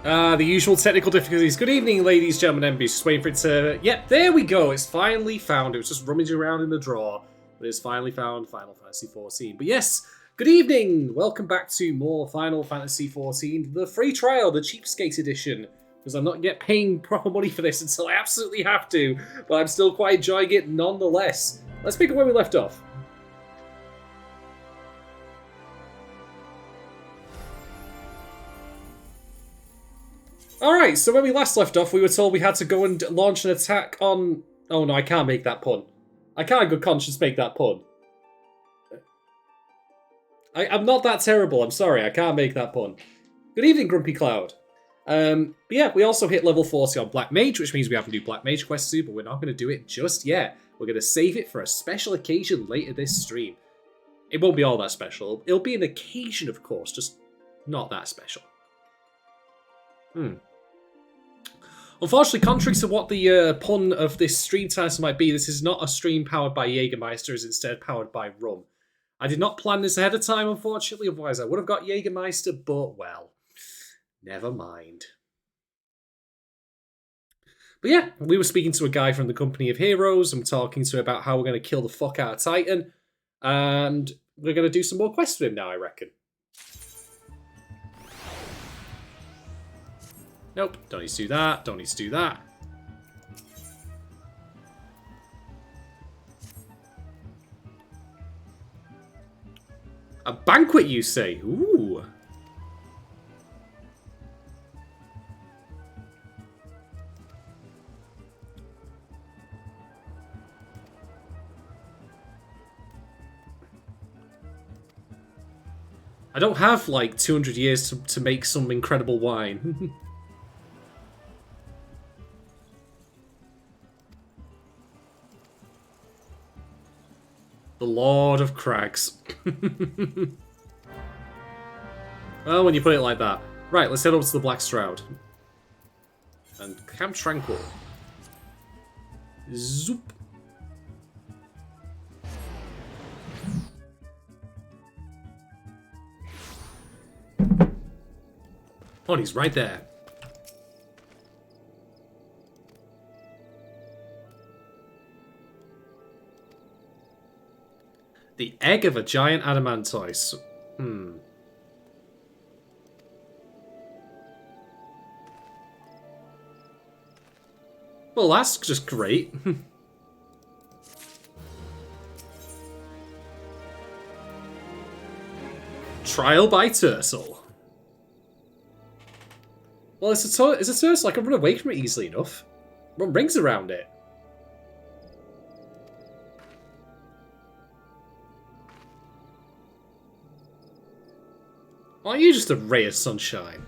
The usual technical difficulties. Good evening, ladies, gentlemen, MBs. Just waiting for it to... Yep, there we go. It's finally found. It was just rummaging around in the drawer. But it's finally found Final Fantasy XIV. But yes, good evening. Welcome back to more Final Fantasy XIV. The free trial, the cheapskate edition. Because I'm not yet paying proper money for this until I absolutely have to. But I'm still quite enjoying it nonetheless. Let's pick up where we left off. Alright, so when we last left off, we were told we had to go and launch an attack on... Oh no, I can't make that pun. I can't in good conscience make that pun. I'm not that terrible, I'm sorry, I can't make that pun. Good evening, Grumpy Cloud. But yeah, we also hit level 40 on Black Mage, which means we have to do Black Mage quests too, but we're not going to do it just yet. We're going to save it for a special occasion later this stream. It won't be all that special. It'll be an occasion, of course, just not that special. Unfortunately, contrary to what the pun of this stream title might be, this is not a stream powered by Jagermeister, it's instead powered by rum. I did not plan this ahead of time, unfortunately, otherwise I would have got Jagermeister, but well, never mind. But yeah, we were speaking to a guy from the Company of Heroes, and talking to him about how we're going to kill the fuck out of Titan, and we're going to do some more quests with him now, I reckon. Nope, don't need to do that, don't need to do that. A banquet, you say? Ooh. I don't have, like, 200 years to make some incredible wine. The Lord of Crags. Well, when you put it like that. Right, let's head over to the Black Shroud. And Camp Tranquil. Zoop. Oh, he's right there. The egg of a giant adamantoise. Well, that's just great. Trial by Turtle. Well, it's a turtle. I can run away from it easily enough. Run rings around it. Aren't you just a ray of sunshine?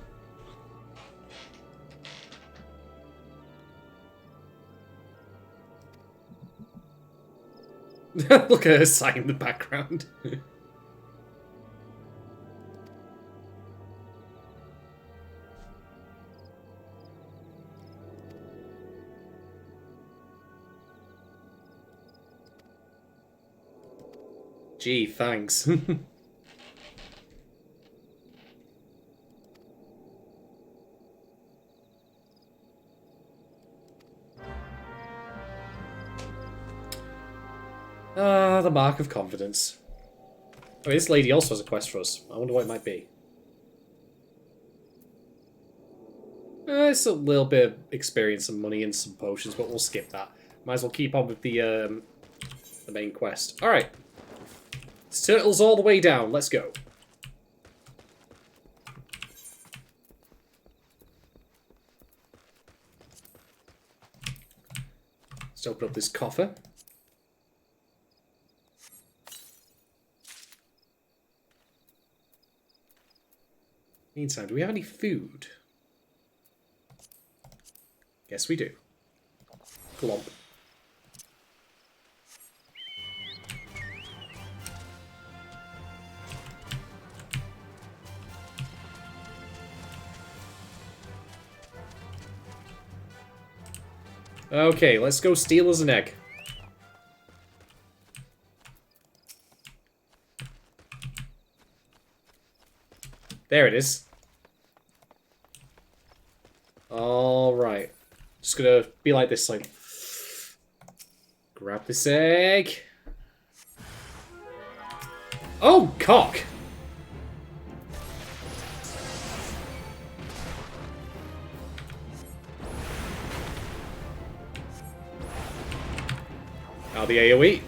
Look at her sign in the background. Gee, thanks. The mark of confidence. Oh, this lady also has a quest for us. I wonder what it might be. It's a little bit of experience and money and some potions, but we'll skip that. Might as well keep on with the main quest. Alright. It's turtles all the way down. Let's go. Let's open up this coffer. Meantime, do we have any food? Yes, we do. Glomp. Okay, let's go steal us an egg. There it is. Alright. Just gonna be like this, like... Grab this egg. Oh, cock! Now the AoE.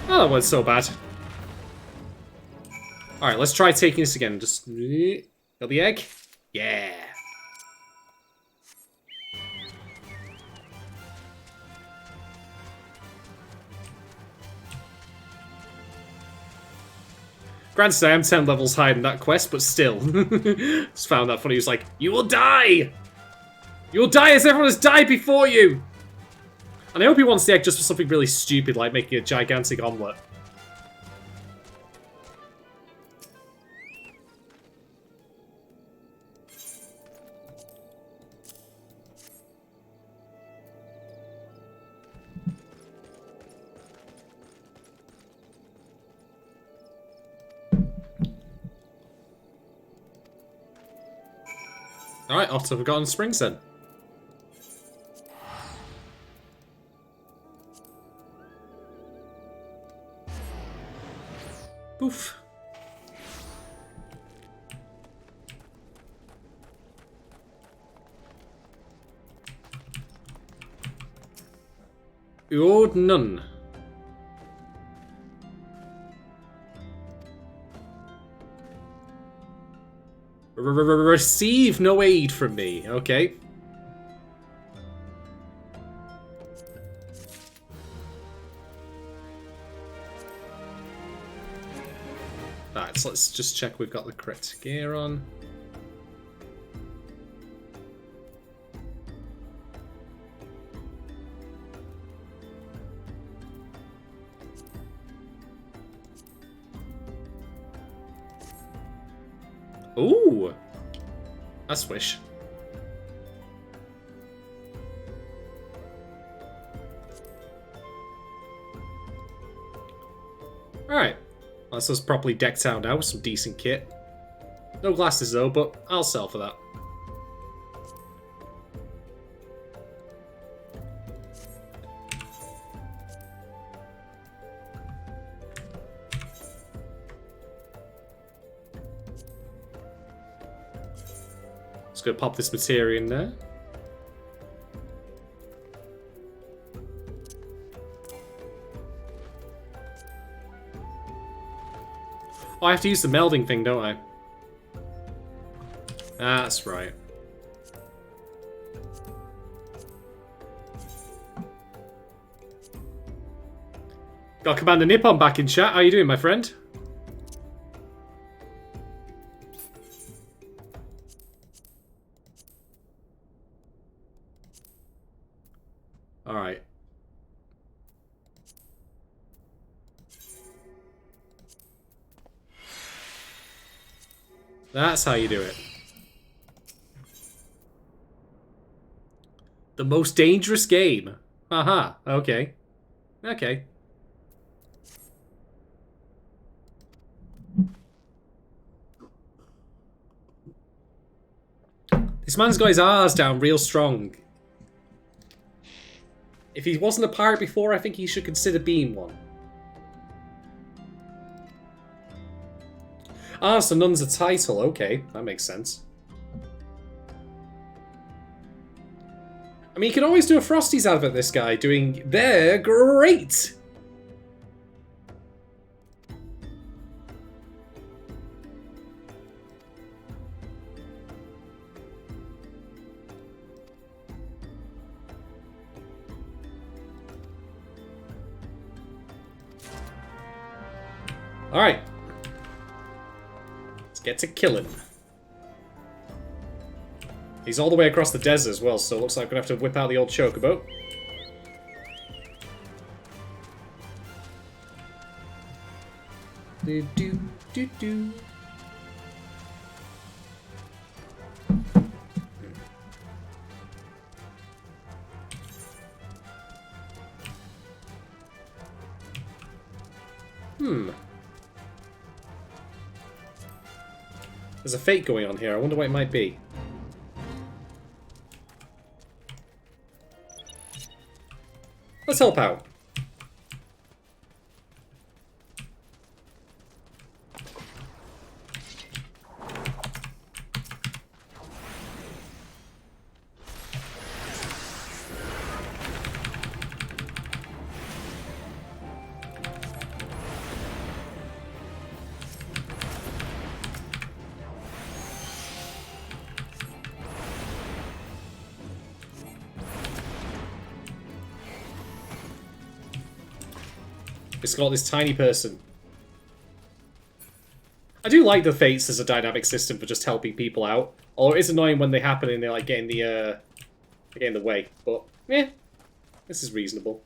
Oh, that wasn't so bad. Alright, let's try taking this again. Just... Got the egg? Yeah! Granted, I am 10 levels higher than that quest, but still. Just found that funny. He was like, you will die! You will die as everyone has died before you! And I hope he wants the egg just for something really stupid, like making a gigantic omelette. Alright, off to Forgotten Springs then. Poof. Old Nun. Receive no aid from me. Okay. Alright, so let's just check we've got the correct gear on. Ooh! That's swish. Alright. Let's just properly decked out now with some decent kit. No glasses though, but I'll sell for that. Just gonna pop this materia in there. Oh, I have to use the melding thing, don't I? That's right. Got Commander Nippon back in chat. How you doing, my friend? Alright. That's how you do it. The most dangerous game. Aha, okay. Okay. This man's got his R's down real strong. If he wasn't a pirate before, I think he should consider being one. Ah, so Nun's a title. Okay, that makes sense. I mean, you can always do a Frosty's advert, this guy, doing... They're great! Alright. Let's get to killing. He's all the way across the desert as well, so it looks like I'm going to have to whip out the old chocobo. Do do do do. There's a fate going on here. I wonder what it might be. Let's help out. It's got this tiny person. I do like the fates as a dynamic system for just helping people out. Although it is annoying when they happen and they like get in the way. But yeah, this is reasonable.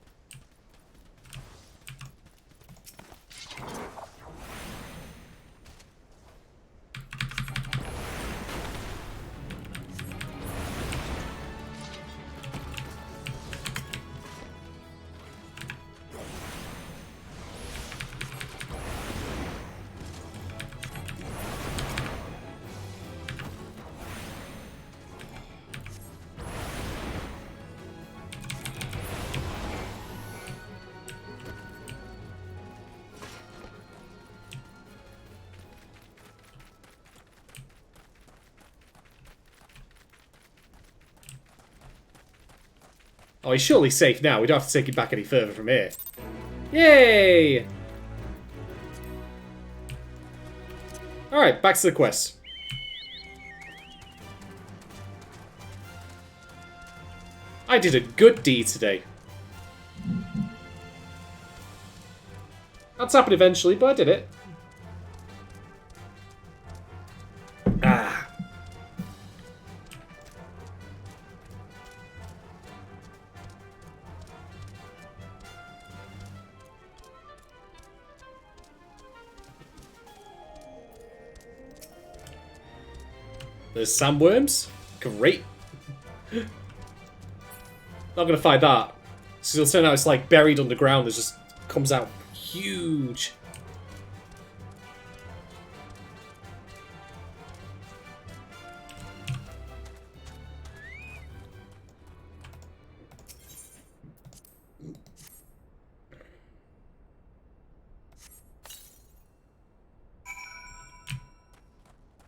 Oh, he's surely safe now. We don't have to take him back any further from here. Yay! Alright, back to the quest. I did a good deed today. That's happened eventually, but I did it. Ah. There's sandworms. Great. Not gonna fight that. So it'll turn out it's like buried underground. It just comes out huge.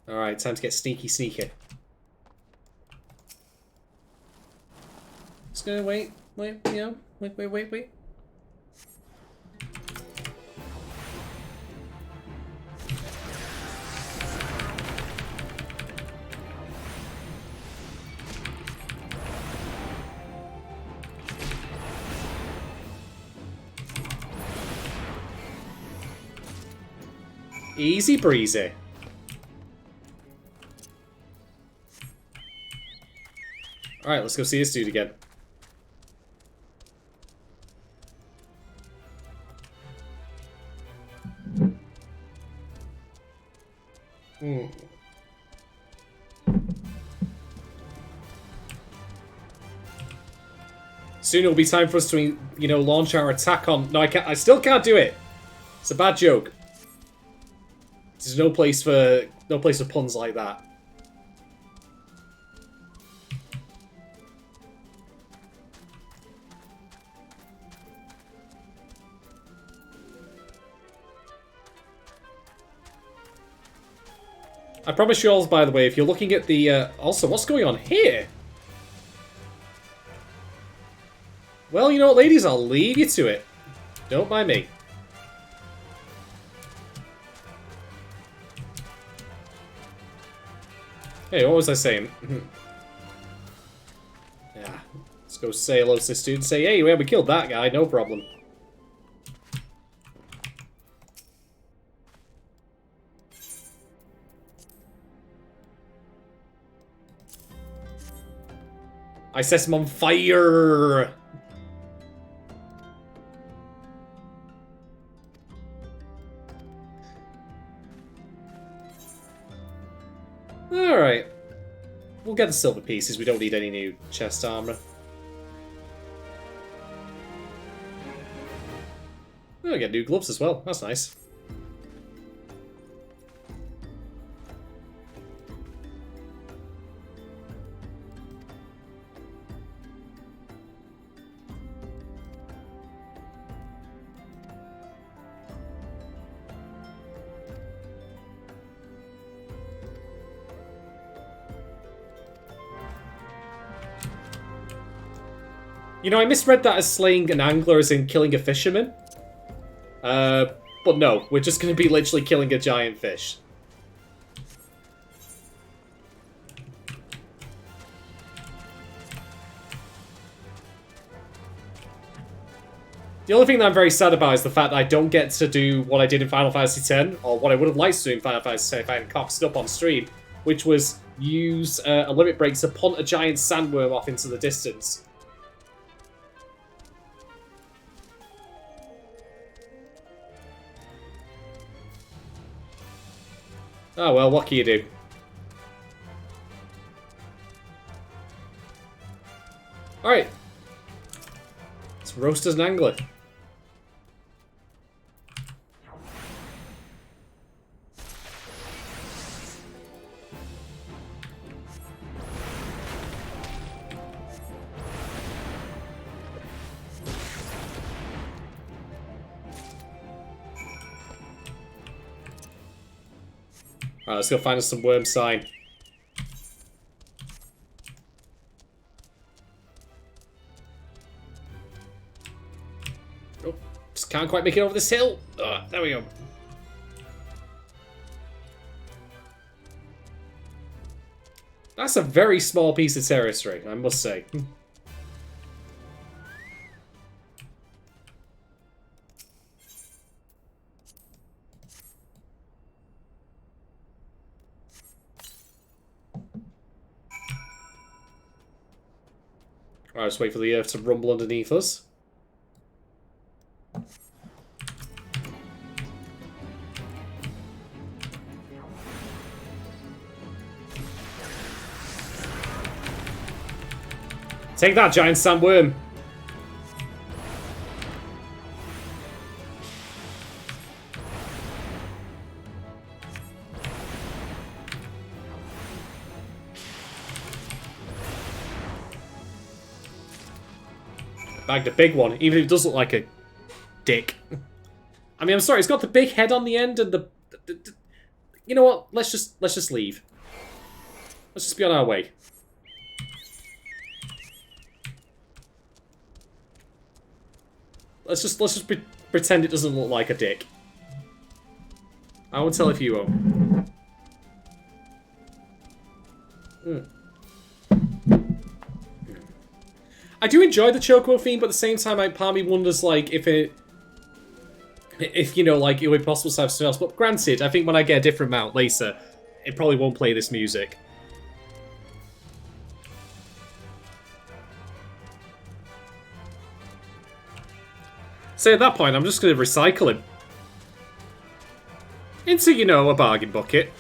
Alright, time to get sneaky. Just gonna wait, wait. Easy breezy. Alright, let's go see this dude again. Soon it'll be time for us to, you know, launch our attack on... No, I still can't do it. It's a bad joke. There's no place for puns like that. I promise you all, by the way, if you're looking at the... Also, what's going on here? Well, you know what, ladies? I'll leave you to it. Don't mind me. Hey, what was I saying? Yeah, let's go say hello to this dude and say, hey, we killed that guy, no problem. I set him on fire! Alright. We'll get the silver pieces, we don't need any new chest armor. Oh, we get new gloves as well, that's nice. You know, I misread that as slaying an angler as in killing a fisherman. But no, we're just going to be literally killing a giant fish. The only thing that I'm very sad about is the fact that I don't get to do what I did in Final Fantasy X, or what I would have liked to do in Final Fantasy X if I hadn't cocked it up on stream, which was use a limit break to punt a giant sandworm off into the distance. Oh well, what can you do? Alright. Let's roast as an angler. Alright, let's go find us some worm sign. Oh, just can't quite make it over this hill. There we go. That's a very small piece of territory, I must say. Alright, let's wait for the earth to rumble underneath us. Take that, giant sandworm! Bagged a big one, even if it does look like a dick. I mean, I'm sorry, it's got the big head on the end and the you know what? Let's just leave. Let's just be on our way. Let's just pretend it doesn't look like a dick. I won't tell if you won't. I do enjoy the Chocobo theme, but at the same time, part of me wonders, like, if you know, like, it would be possible to have something else. But granted, I think when I get a different mount later, it probably won't play this music. So at that point, I'm just going to recycle him. Into, you know, a bargain bucket.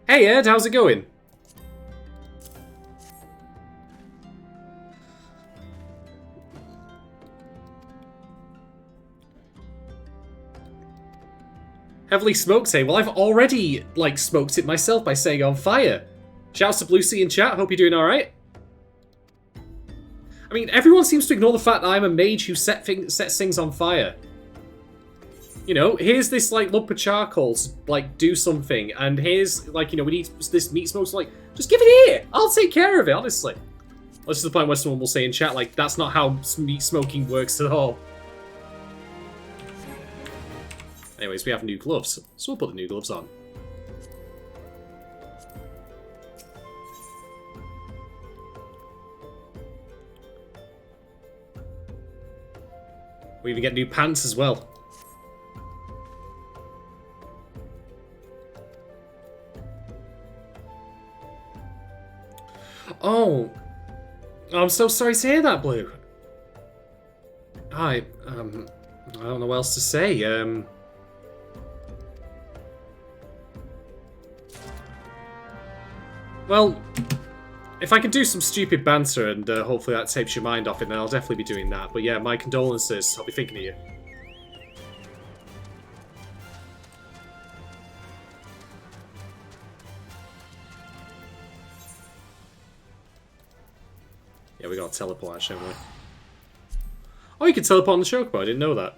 Hey Ed, how's it going? Heavily smoked, say. Well, I've already, like, smoked it myself by saying on fire. Shouts to Lucy in chat, hope you're doing alright. I mean, everyone seems to ignore the fact that I'm a mage who sets things on fire. You know, here's this, like, lump of charcoal to, like, do something, and here's, like, you know, we need this meat smoke, so, like, just give it here! I'll take care of it, honestly. That's to the point where someone will say in chat, like, that's not how meat smoking works at all. Anyways, we have new gloves, so we'll put the new gloves on. We even get new pants as well. Oh, I'm so sorry to hear that, Blue. I don't know what else to say. Well, if I can do some stupid banter and hopefully that takes your mind off it, then I'll definitely be doing that. But yeah, my condolences. I'll be thinking of you. Yeah, we got to teleport, shouldn't we? Oh, you can teleport on the chocobo. I didn't know that.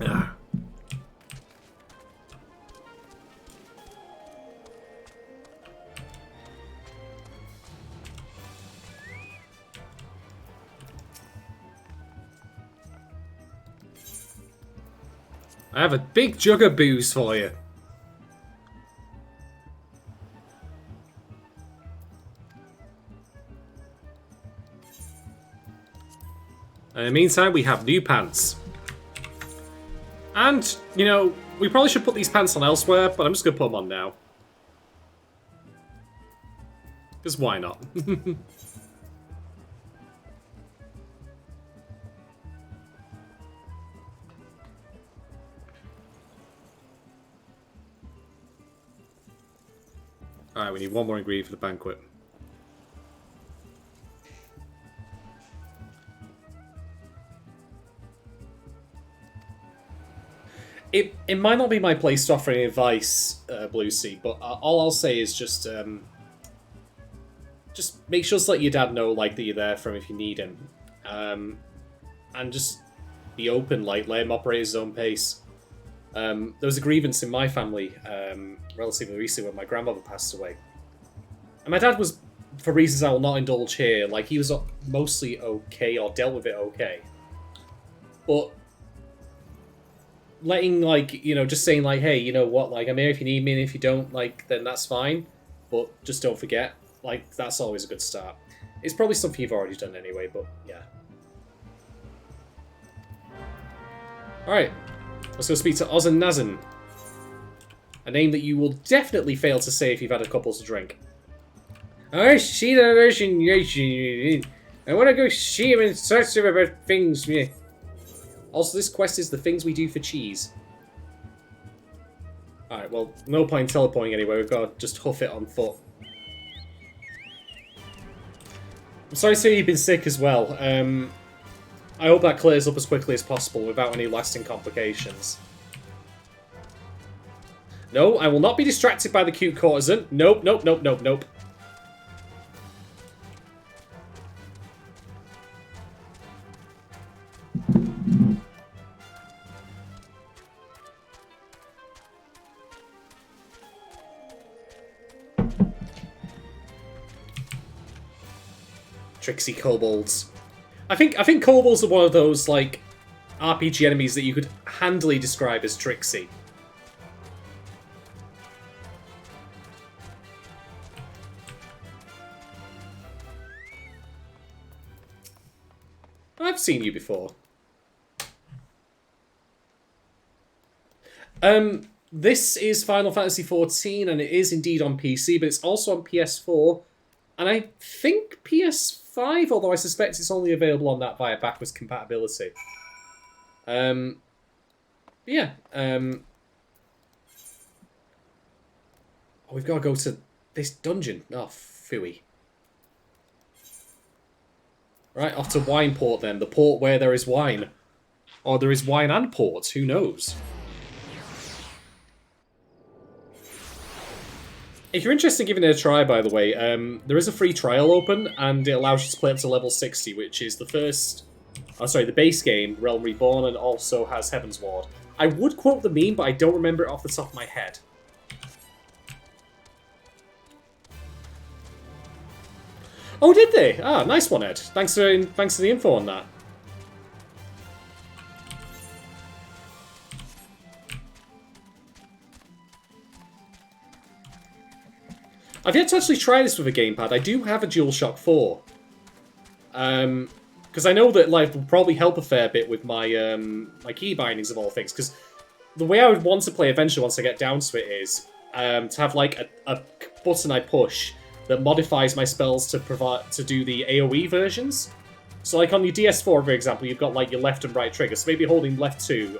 Ah. I have a big jug of booze for you. In the meantime, we have new pants. And, you know, we probably should put these pants on elsewhere, but I'm just going to put them on now. Because why not? Alright, we need one more ingredient for the banquet. It might not be my place to offer any advice, Blue Sea, but all I'll say is just make sure to let your dad know, like, that you're there for him if you need him. And just be open, like, let him operate at his own pace. There was a grievance in my family relatively recently when my grandmother passed away. And my dad was, for reasons I will not indulge here, like, he was mostly okay, or dealt with it okay. But letting, like, you know, just saying, like, hey, you know what, like, I'm here if you need me, and if you don't, like, then that's fine. But just don't forget, like, that's always a good start. It's probably something you've already done anyway, but yeah. Alright, let's go speak to Oz and Nazin. A name that you will definitely fail to say if you've had a couple to drink. I see the version. I want to go see him in search of about things. Also, this quest is the things we do for cheese. Alright, well, no point teleporting anyway. We've got to just hoof it on foot. I'm sorry to say you've been sick as well. I hope that clears up as quickly as possible without any lasting complications. No, I will not be distracted by the cute courtesan. Nope, nope, nope, nope, nope. Tricksy kobolds. I think kobolds are one of those, like, RPG enemies that you could handily describe as tricksy. I've seen you before. This is Final Fantasy XIV, and it is indeed on PC, but it's also on PS4, and I think PS5, although I suspect it's only available on that via backwards compatibility. Yeah. Oh, we've got to go to this dungeon. Oh, phooey. Right, off to Wineport then. The port where there is wine. Or there is wine and port, who knows? If you're interested in giving it a try, by the way, there is a free trial open, and it allows you to play up to level 60, which is the first... Oh, sorry, the base game, Realm Reborn, and also has Heaven's Ward. I would quote the meme, but I don't remember it off the top of my head. Oh, did they? Ah, nice one, Ed. Thanks for the info on that. I've yet to actually try this with a gamepad. I do have a DualShock 4. Because I know that life will probably help a fair bit with my my key bindings of all things. Because the way I would want to play eventually once I get down to it is to have like a button I push that modifies my spells to do the AoE versions. So like on your DS4, for example, you've got like your left and right triggers. So maybe holding left 2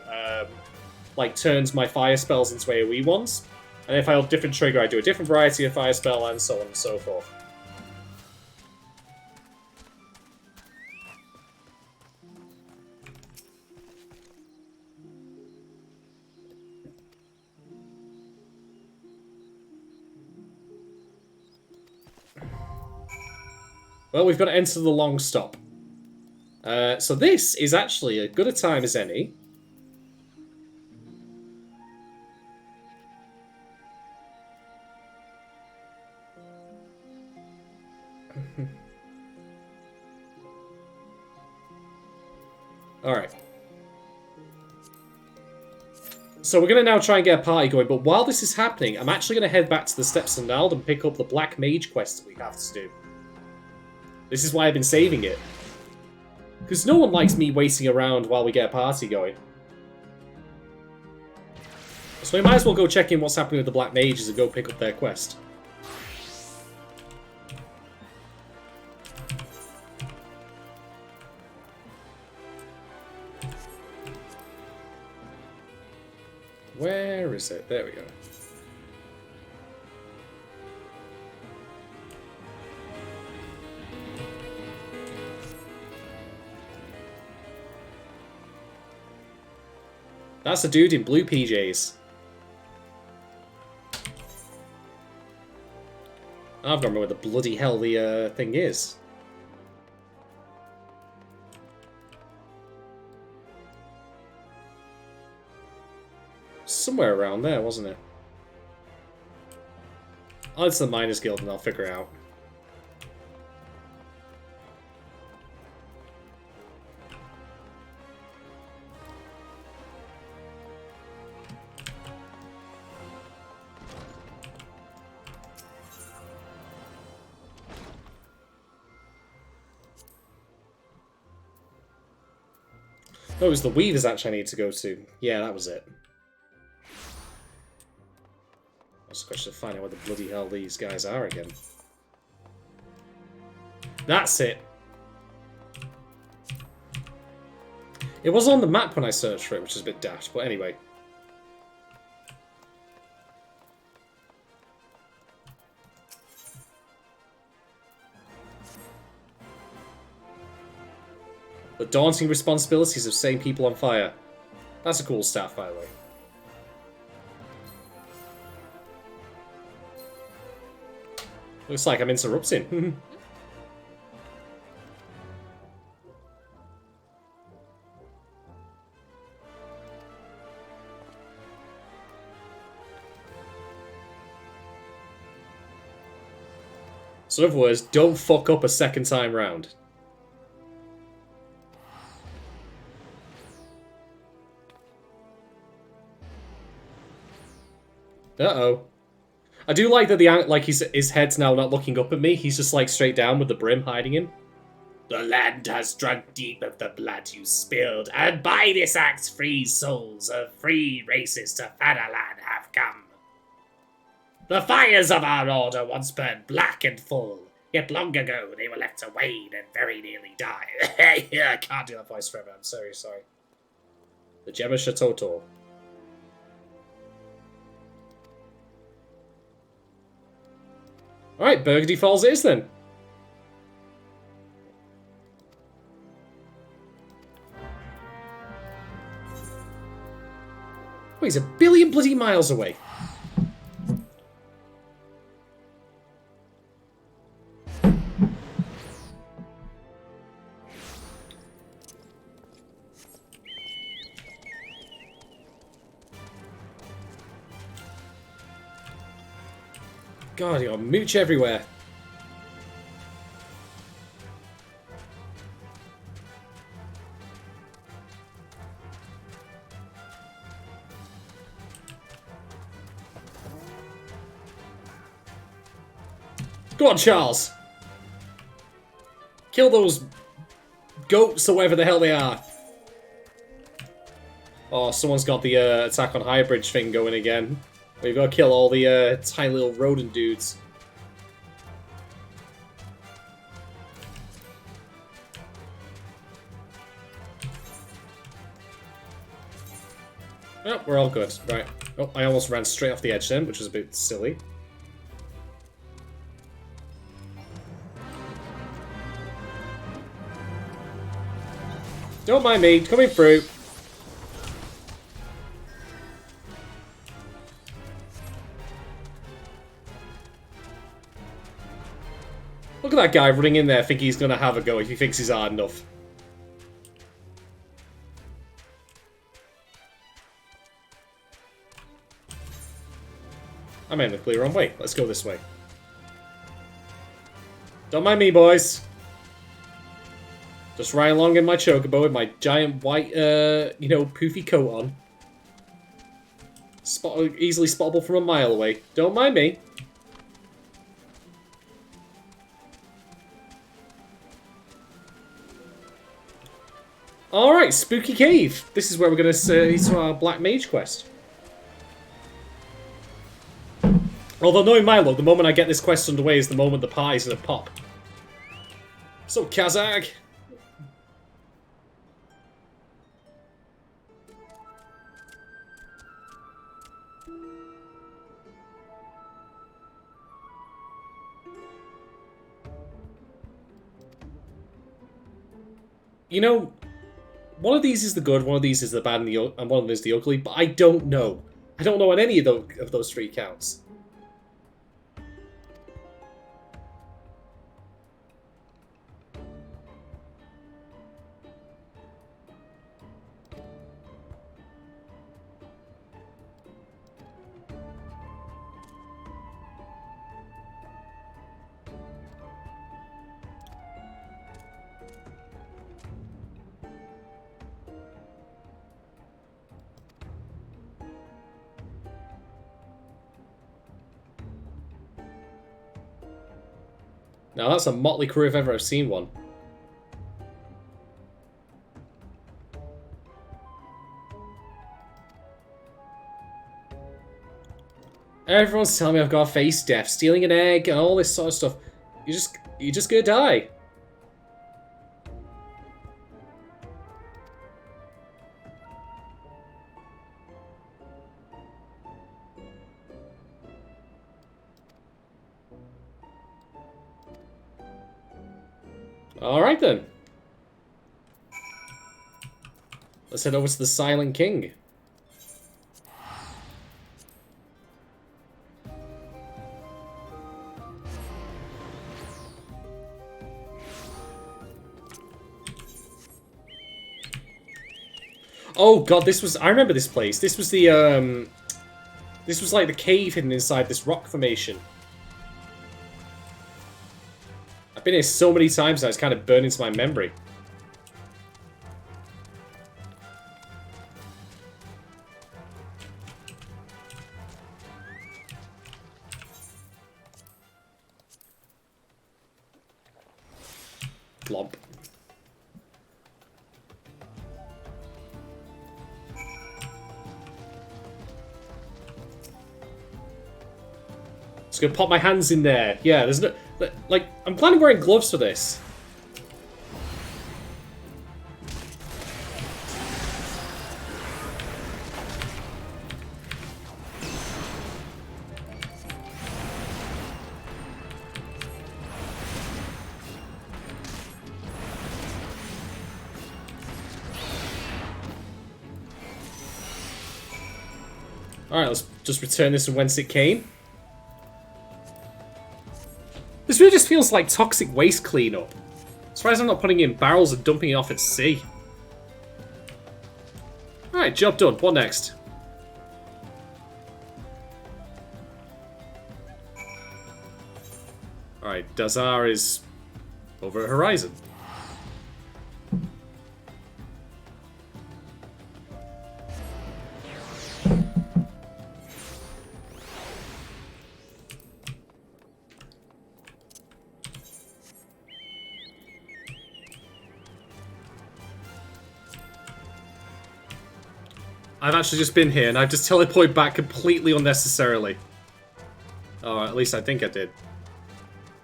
like turns my fire spells into AoE ones. And if I hold a different trigger, I do a different variety of fire spell, and so on and so forth. Well, we've got to enter the long stop. So this is actually as good a time as any. Alright. So we're going to now try and get a party going, but while this is happening, I'm actually going to head back to the Steps of Nald and pick up the Black Mage quest that we have to do. This is why I've been saving it. Because no one likes me waiting around while we get a party going. So we might as well go check in what's happening with the Black Mages and go pick up their quest. Where is it? There we go. That's a dude in blue PJs. I've got to remember where the bloody hell the thing is. Somewhere around there, wasn't it? Oh, it's the Miners Guild and I'll figure it out. Oh, it was the Weavers actually I need to go to. Yeah, that was it. That's a question of finding out what the bloody hell these guys are again. That's it. It was on the map when I searched for it, which is a bit daft, but anyway. The daunting responsibilities of setting people on fire. That's a cool staff, by the way. Looks like I'm interrupting. So in other words, don't fuck up a second time round. Uh-oh. I do like that his head's now not looking up at me. He's just like straight down with the brim hiding him. The land has drunk deep of the blood you spilled, and by this act free souls of free races to Fanaland have come. The fires of our order once burned black and full, yet long ago they were left to wane and very nearly die. I can't do that voice forever, I'm sorry. The Gem of Chateau. Alright, Burgundy Falls it is then. Oh, he's a billion bloody miles away. God, you got mooch everywhere. Go on, Charles. Kill those goats or whatever the hell they are. Oh, someone's got the attack on High Bridge thing going again. We've got to kill all the tiny little rodent dudes. Oh, we're all good. Right. Oh, I almost ran straight off the edge then, which was a bit silly. Don't mind me, coming through. Look at at that guy running in there thinking he's going to have a go if he thinks he's hard enough. I made the clear wrong way. Let's go this way. Don't mind me, boys. Just ride along in my chocobo with my giant white, you know, poofy coat on. Easily spottable from a mile away. Don't mind me. Alright, Spooky Cave. This is where we're going to see our Black Mage quest. Although, knowing my luck, the moment I get this quest underway is the moment the party's going to pop. So, Kazakh! You know, one of these is the good, one of these is the bad, and one of them is the ugly, but I don't know. I don't know on any of those three counts. Now that's a motley crew if ever I've seen one. Everyone's telling me I've got to face death, stealing an egg, and all this sort of stuff. You're just gonna die. Alright then. Let's head over to the Silent King. Oh god, this was... I remember this place. This was the, this was like the cave hidden inside this rock formation. I've been here so many times now, it's kind of burned into my memory. Blomp. Just gonna pop my hands in there. Yeah, there's no... Like, I'm planning wearing gloves for this. Alright, let's just return this from whence it came. This really just feels like toxic waste cleanup. As far as I'm not putting it in barrels and dumping it off at sea. Alright, job done. What next? Alright, Dazar is over at Horizon. I've actually just been here, and I've just teleported back completely unnecessarily. Oh, at least I think I did.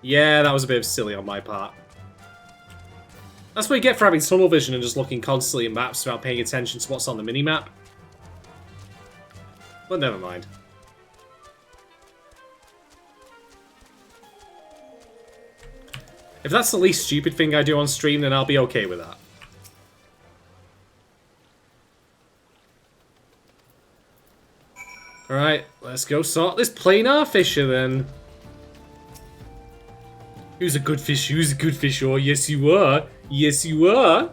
Yeah, that was a bit silly on my part. That's what you get for having tunnel vision and just looking constantly at maps without paying attention to what's on the minimap. But never mind. If that's the least stupid thing I do on stream, then I'll be okay with that. Alright, let's go sort this planar fissure then. Who's a good fish? Who's a good fish? Oh, yes you are. Yes you are.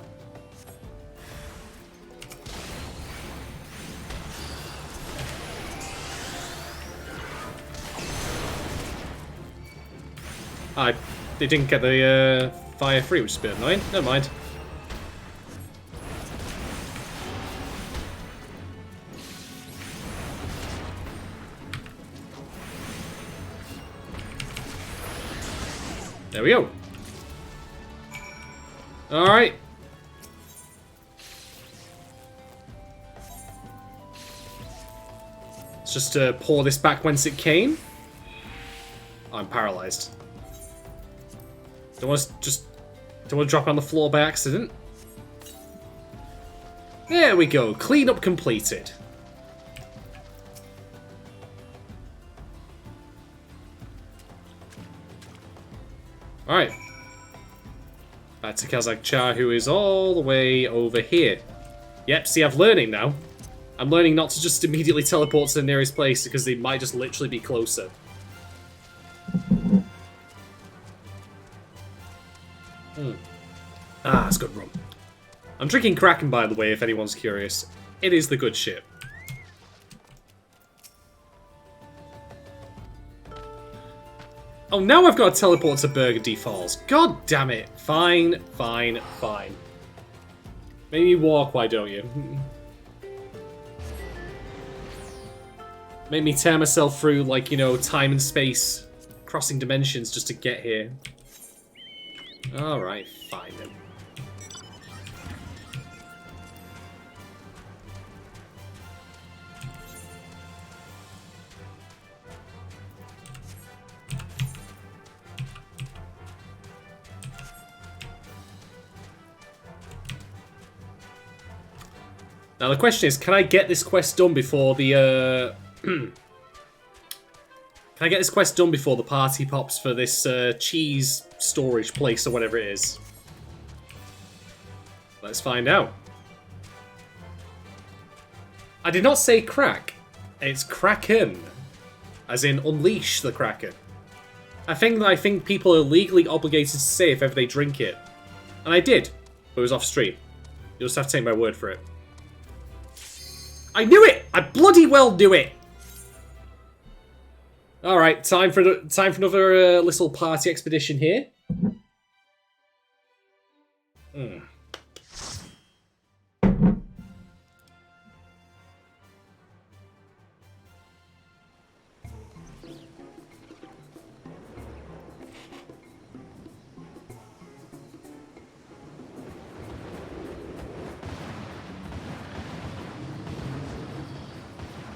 They didn't get the fire free, which is a bit annoying. Never mind. There we go. Alright. Let's just pour this back whence it came. I'm paralyzed. Don't want to drop on the floor by accident. There we go. Cleanup completed. Alright. Back to Kazakh-Char, who is all the way over here. Yep, see, I'm learning now. I'm learning not to just immediately teleport to the nearest place because they might just literally be closer. Ah, it's good rum. I'm drinking Kraken, by the way, if anyone's curious. It is the good shit. Oh, now I've got to teleport to Burgundy Falls. God damn it. Fine, fine, fine. Make me walk, why don't you? Make me tear myself through, like, you know, time and space, crossing dimensions just to get here. Alright, fine then. Now the question is, can I get this quest done before the Can I get this quest done before the party pops for this cheese storage place or whatever it is? Let's find out. I did not say crack. It's Kraken. As in unleash the Kraken. I think people are legally obligated to say if ever they drink it. And I did. But it was off stream. You'll just have to take my word for it. I knew it! I bloody well knew it! Alright, time for another little party expedition here.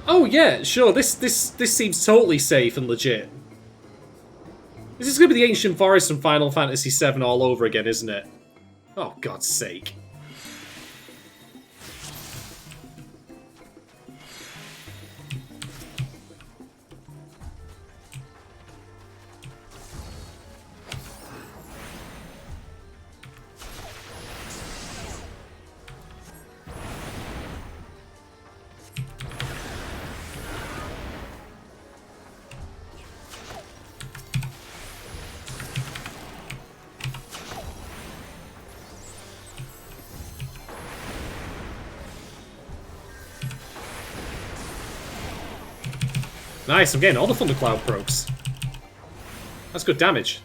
Oh yeah, sure. This seems totally safe and legit. This is going to be the ancient forest from Final Fantasy VII all over again, isn't it? Oh, God's sake. Nice, I'm getting all the Thundercloud probes. That's good damage.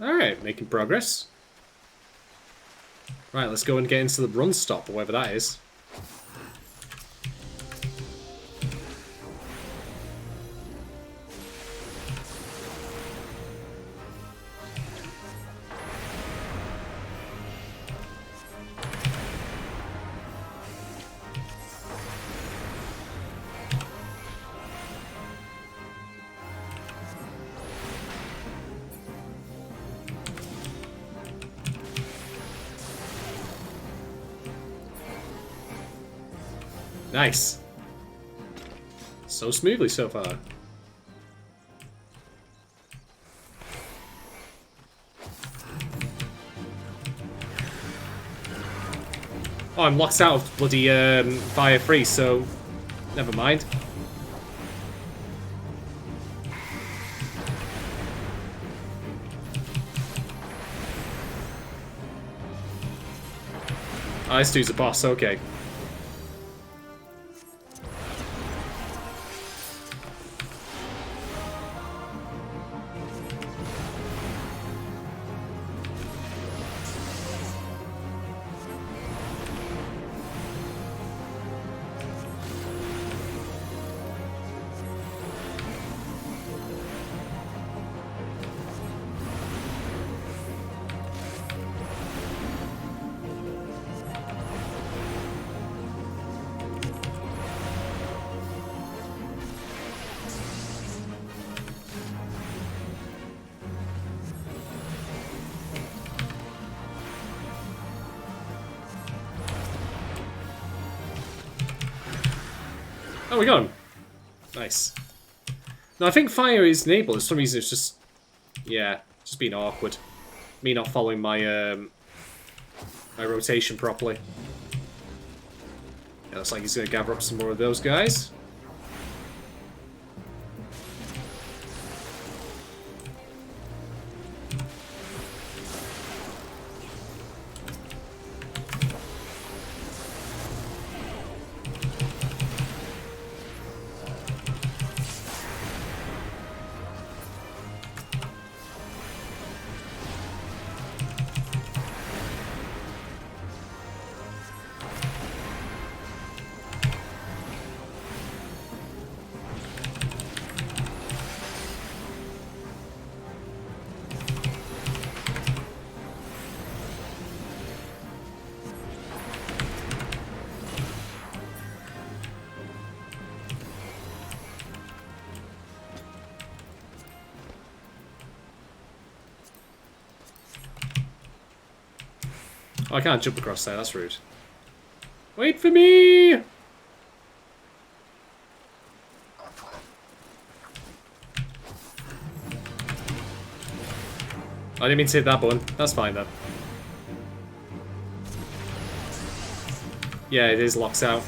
Alright, making progress. Right, let's go and get into the run stop, or whatever that is. Nice. So smoothly so far. Oh, I'm locked out of bloody fire free, so never mind. Oh, this dude's a boss, okay. Oh, we got him. Nice. No, I think fire is enabled. For some reason, it's just... Yeah, just being awkward. Me not following my, my rotation properly. Yeah, looks like he's going to gather up some more of those guys. Oh, I can't jump across there, that's rude. Wait for me! I didn't mean to hit that button. That's fine then. Yeah, it is locked out.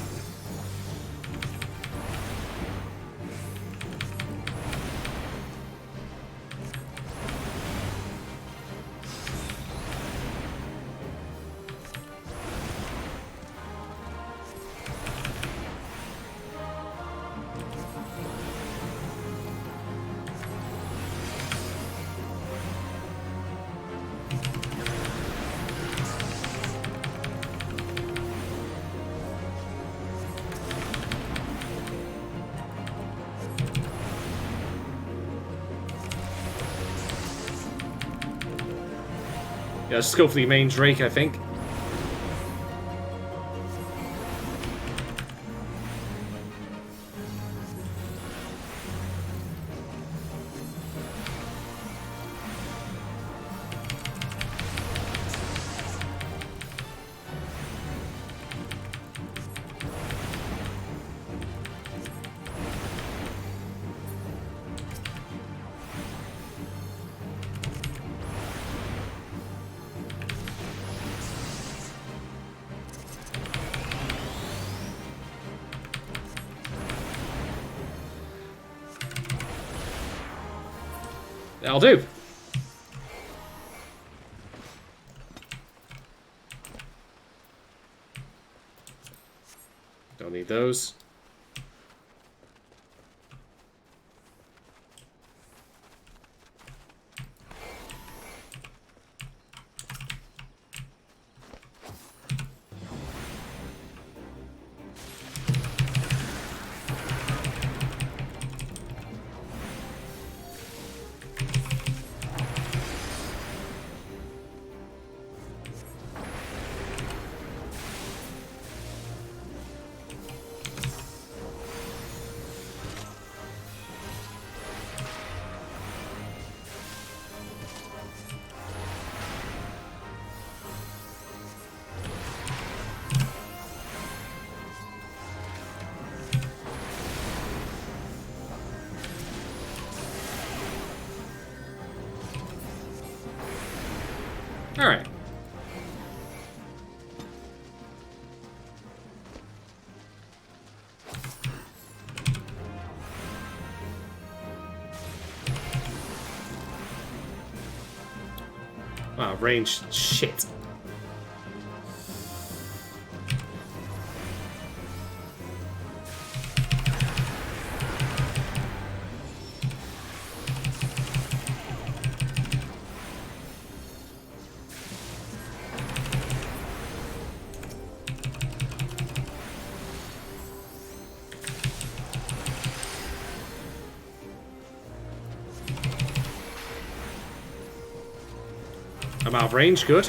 Yeah, let's just go for the main Drake, I think. That'll do. Don't need those. Alright. Ah, range. Shit. I'm out of range, good.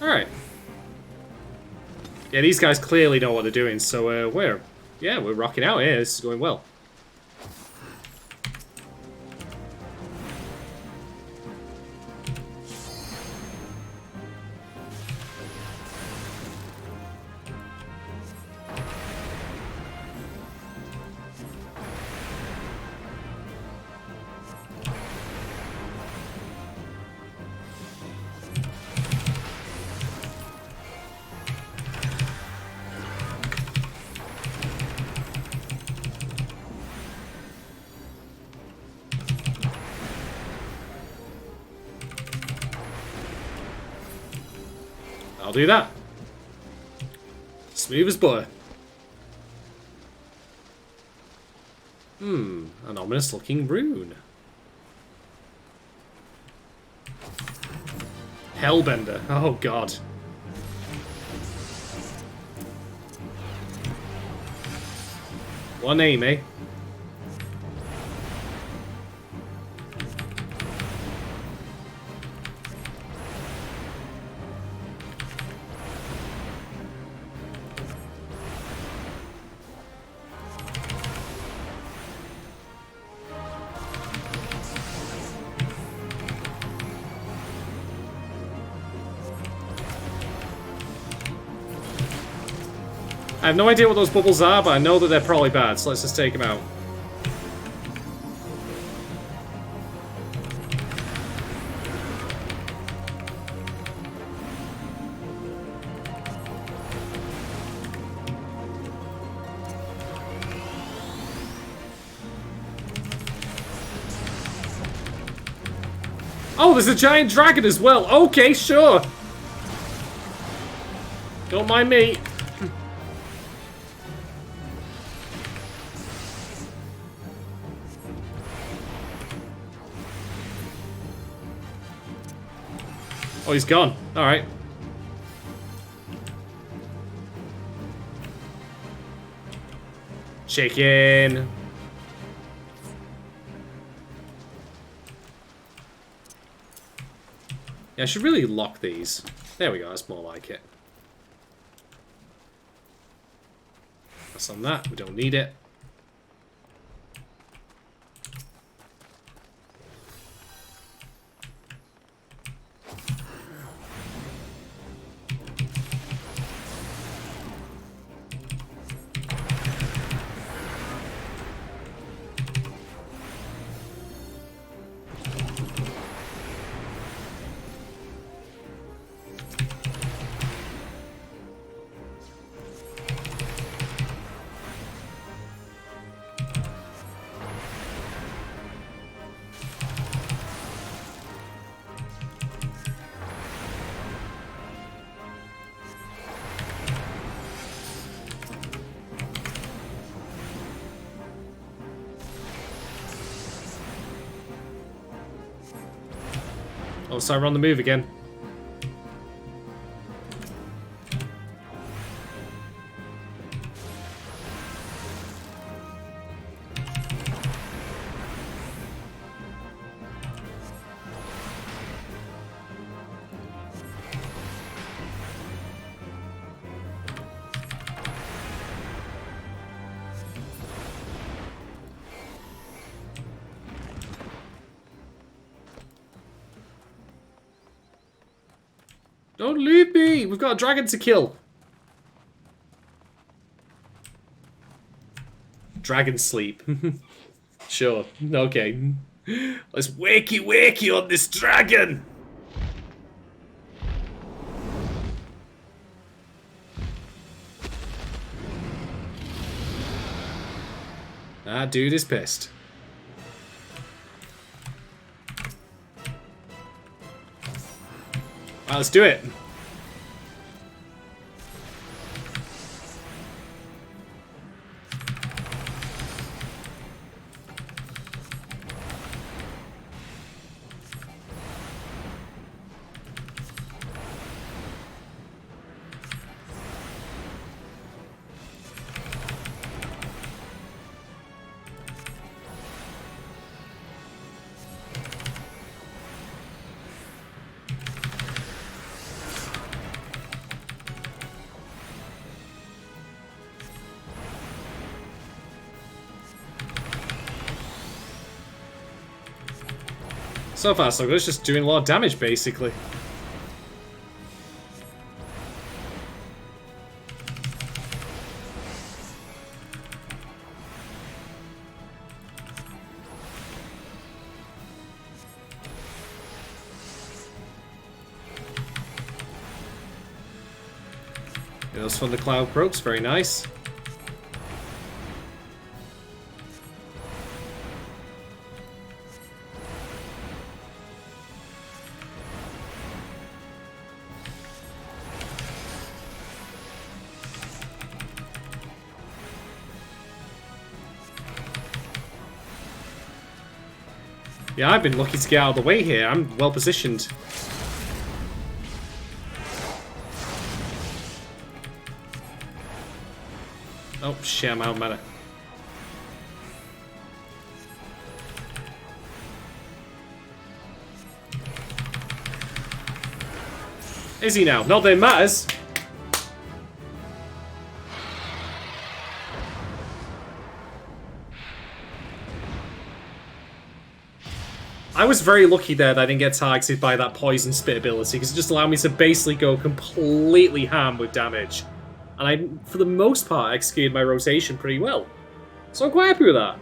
Alright. Yeah, these guys clearly know what they're doing, so we're rocking out here. This is going well. I'll do that. Smooth as butter. An ominous looking rune. Hellbender. Oh god. What name, eh? I have no idea what those bubbles are, but I know that they're probably bad, so let's just take them out. Oh, there's a giant dragon as well! Okay, sure! Don't mind me. Oh, he's gone. Alright. Chicken. Yeah, I should really lock these. There we go, that's more like it. That's on that, we don't need it. Oh, so we're on the move again. Don't leave me! We've got a dragon to kill! Dragon sleep. Sure. Okay. Let's wakey on this dragon! That dude is pissed. Right, let's do it. So far, so good. It's just doing a lot of damage, basically. Goes from the Cloud Croaks, very nice. Yeah, I've been lucky to get out of the way here. I'm well positioned. Oh shit, I'm out of mana. Is he now? Not that it matters. I was very lucky there that I didn't get targeted by that poison spit ability, because it just allowed me to basically go completely ham with damage. And I, for the most part, executed my rotation pretty well. So I'm quite happy with that.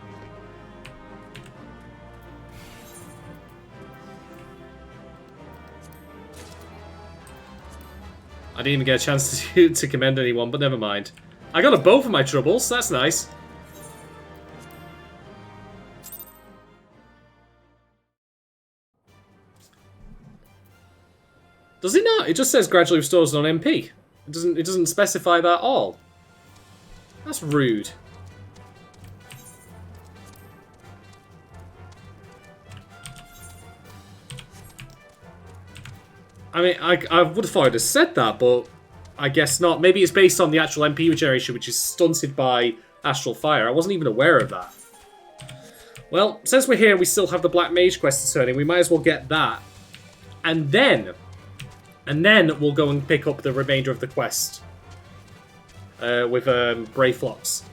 I didn't even get a chance to commend anyone, but never mind. I got a bow for my troubles, so that's nice. Does it not? It just says gradually restores on MP. It doesn't specify that at all. That's rude. I mean, I would have thought it had said that, but I guess not. Maybe it's based on the actual MP regeneration, which is stunted by Astral Fire. I wasn't even aware of that. Well, since we're here and we still have the Black Mage quest to turn in, we might as well get that. And then we'll go and pick up the remainder of the quest with Brave Flocks.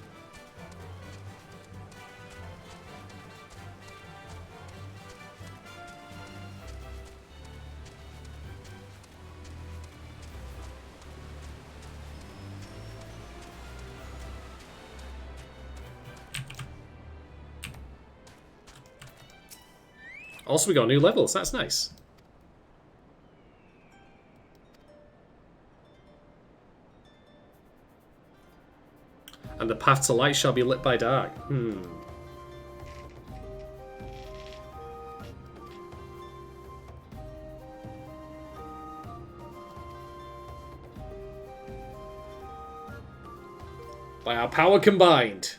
Also, we got new levels. That's nice. And the path to light shall be lit by dark. By our power combined.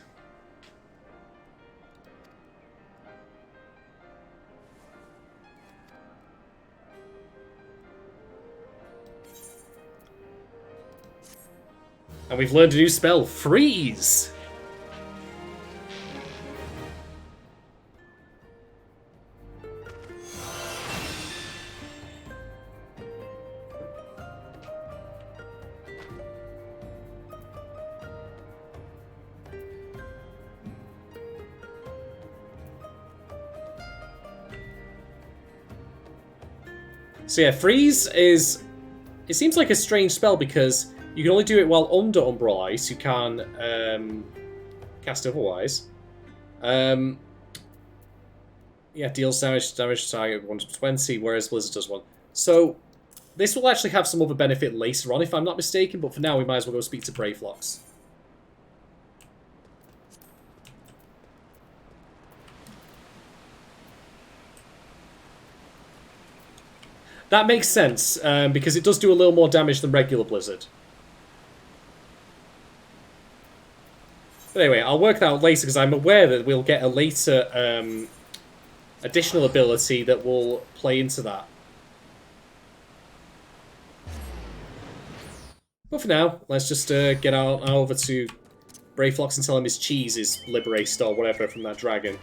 And we've learned a new spell, Freeze! So yeah, Freeze is... It seems like a strange spell because you can only do it while under Umbral Ice. You can't cast otherwise. Yeah, deals damage to target 1 to 20, whereas Blizzard does 1. So this will actually have some other benefit later on, if I'm not mistaken, but for now we might as well go speak to Brave Flocks. That makes sense, because it does do a little more damage than regular Blizzard. But anyway, I'll work that out later, because I'm aware that we'll get a later additional ability that will play into that. But for now, let's just get over to Brayflox and tell him his cheese is liberated or whatever from that dragon.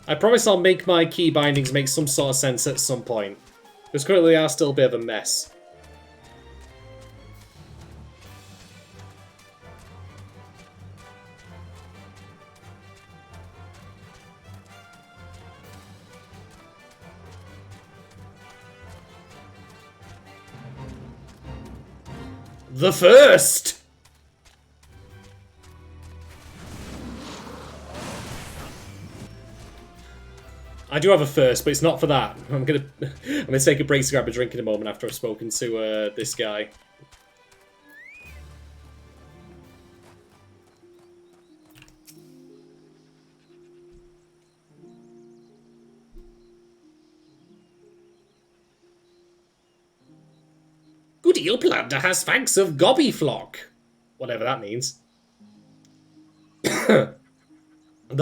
I promise I'll make my key bindings make some sort of sense at some point. Because currently they are still a bit of a mess. The first! I do have a first, but it's not for that. I'm gonna take a break to grab a drink in a moment after I've spoken to this guy. Good eel plunder has fangs of gobbyflock. Whatever that means. The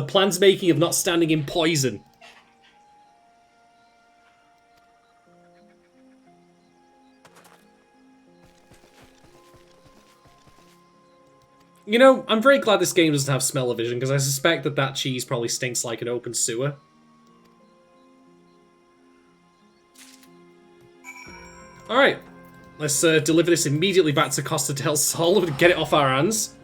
plan's making of not standing in poison. You know, I'm very glad this game doesn't have smell-o-vision, because I suspect that that cheese probably stinks like an open sewer. Alright, let's deliver this immediately back to Costa del Sol and get it off our hands.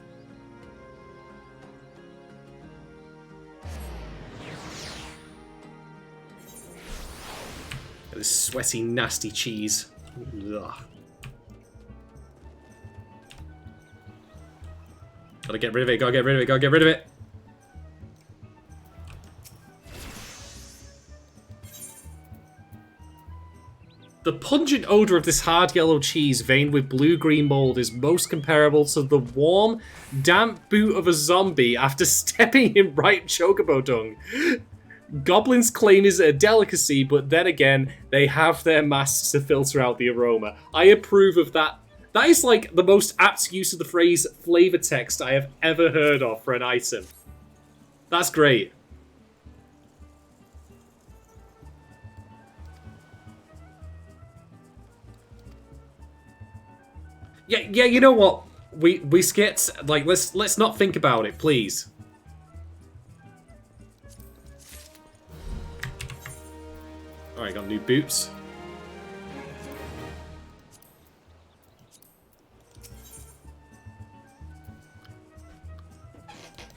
This sweaty, nasty cheese. Ugh. Gotta get rid of it, gotta get rid of it, gotta get rid of it. The pungent odour of this hard yellow cheese veined with blue-green mould is most comparable to the warm, damp boot of a zombie after stepping in ripe chocobo dung. Goblins claim it's a delicacy, but then again, they have their masks to filter out the aroma. I approve of that. That is like the most apt use of the phrase flavor text I have ever heard of for an item. That's great. Yeah, you know what? We skit, like, let's not think about it, please. Alright, got new boots.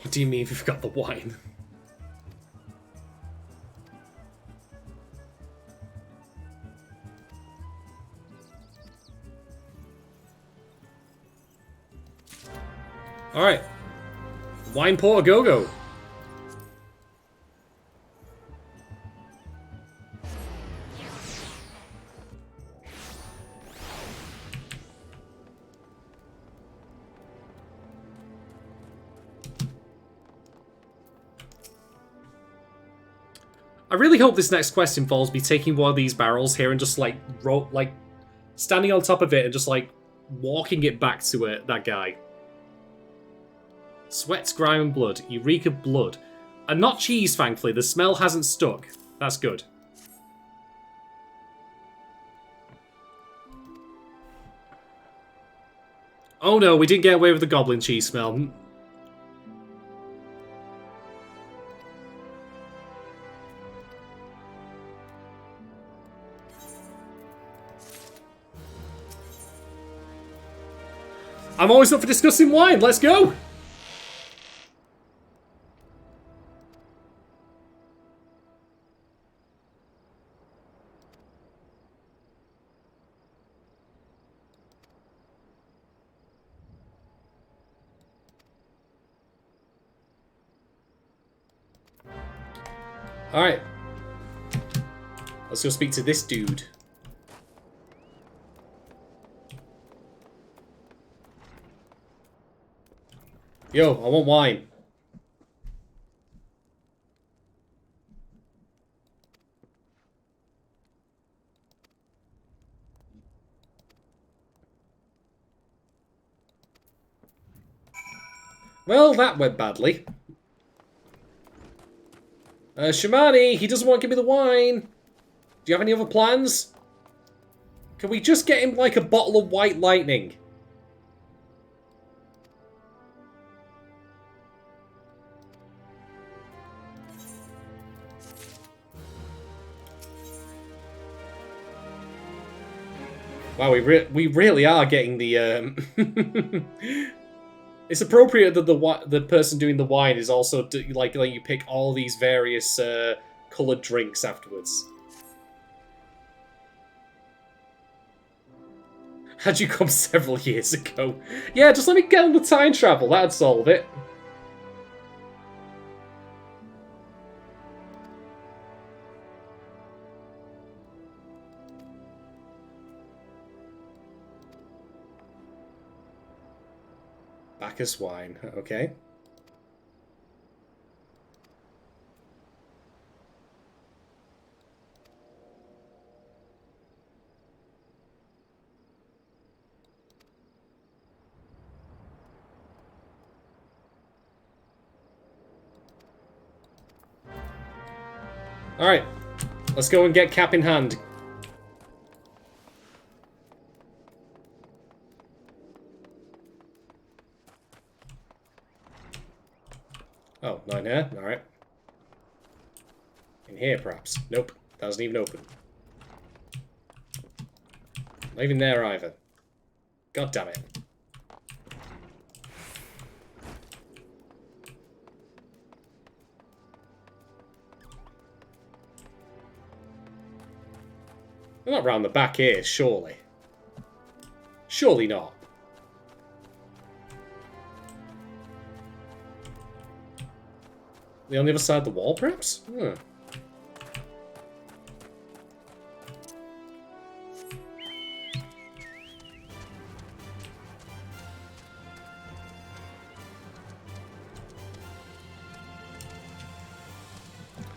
What do you mean we've got the wine? Alright. Wine Port a go-go. I really hope this next quest involves me taking one of these barrels here and just like standing on top of it and just like walking it back to that guy. Sweat, grime, and blood. You reek of blood. And not cheese, thankfully. The smell hasn't stuck. That's good. Oh no, we didn't get away with the goblin cheese smell. I'm always up for discussing wine. Let's go! Alright. Let's go speak to this dude. Yo, I want wine. Well, that went badly. Shimani, he doesn't want to give me the wine. Do you have any other plans? Can we just get him, like, a bottle of White Lightning? Wow, we really are getting the, It's appropriate that the person doing the wine is also like letting you pick all these various coloured drinks afterwards. Had you come several years ago? Yeah, just let me get on the time travel. That'd solve it. Bacchus wine, okay. Alright, let's go and get Cap in hand. Oh, not in here? Alright. In here, perhaps. Nope, that doesn't even open. Not even there either. God damn it. They're not round the back here, surely. Surely not. They're on the other side of the wall, perhaps? Hmm.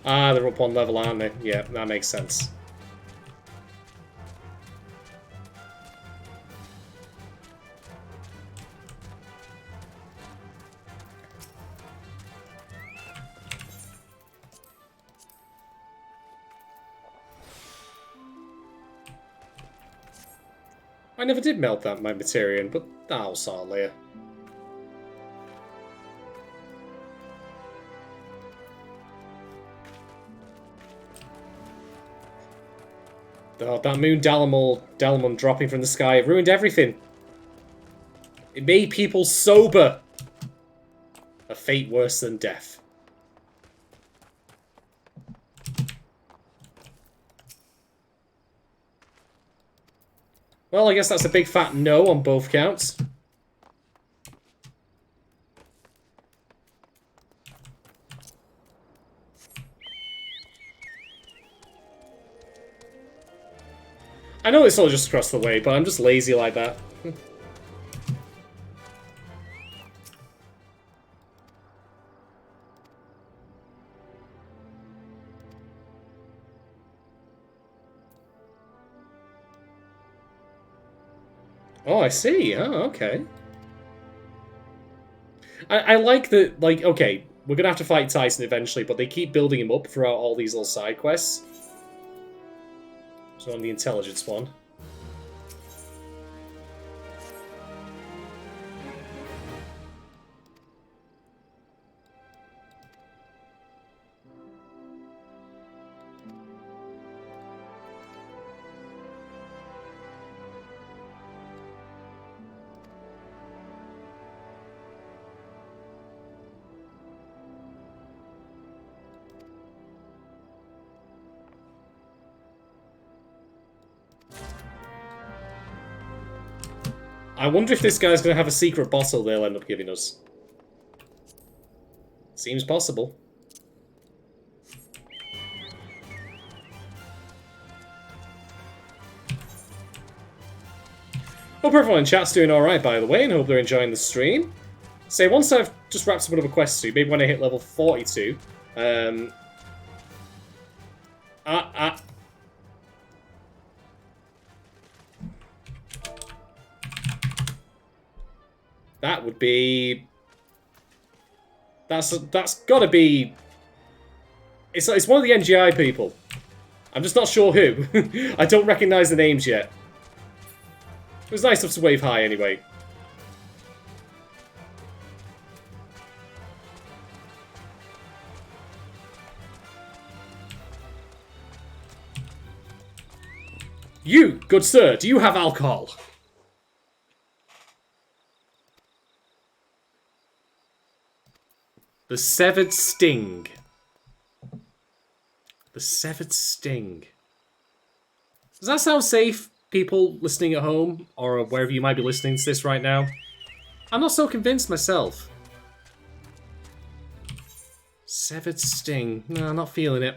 Ah, they're up one level, aren't they? Yeah, that makes sense. I never did melt that my Materian, but I'll sort later. Oh, that moon Dalamon dropping from the sky, it ruined everything. It made people sober. A fate worse than death. Well, I guess that's a big fat no on both counts. I know it's all just across the way, but I'm just lazy like that. Oh, I see. Oh, okay. I like that, like, okay, we're gonna have to fight Tyson eventually, but they keep building him up throughout all these little side quests. So on the intelligence one. I wonder if this guy's going to have a secret bottle they'll end up giving us. Seems possible. Hope everyone in chat's doing alright, by the way, and hope they're enjoying the stream. So once I've just wrapped up another quest to do, maybe when I hit level 42, that would be... That's gotta be... It's one of the NGI people. I'm just not sure who. I don't recognise the names yet. It was nice enough to wave high anyway. You, good sir, do you have alcohol? The Severed Sting. The Severed Sting. Does that sound safe, people listening at home? Or wherever you might be listening to this right now? I'm not so convinced myself. Severed Sting. No, I'm not feeling it.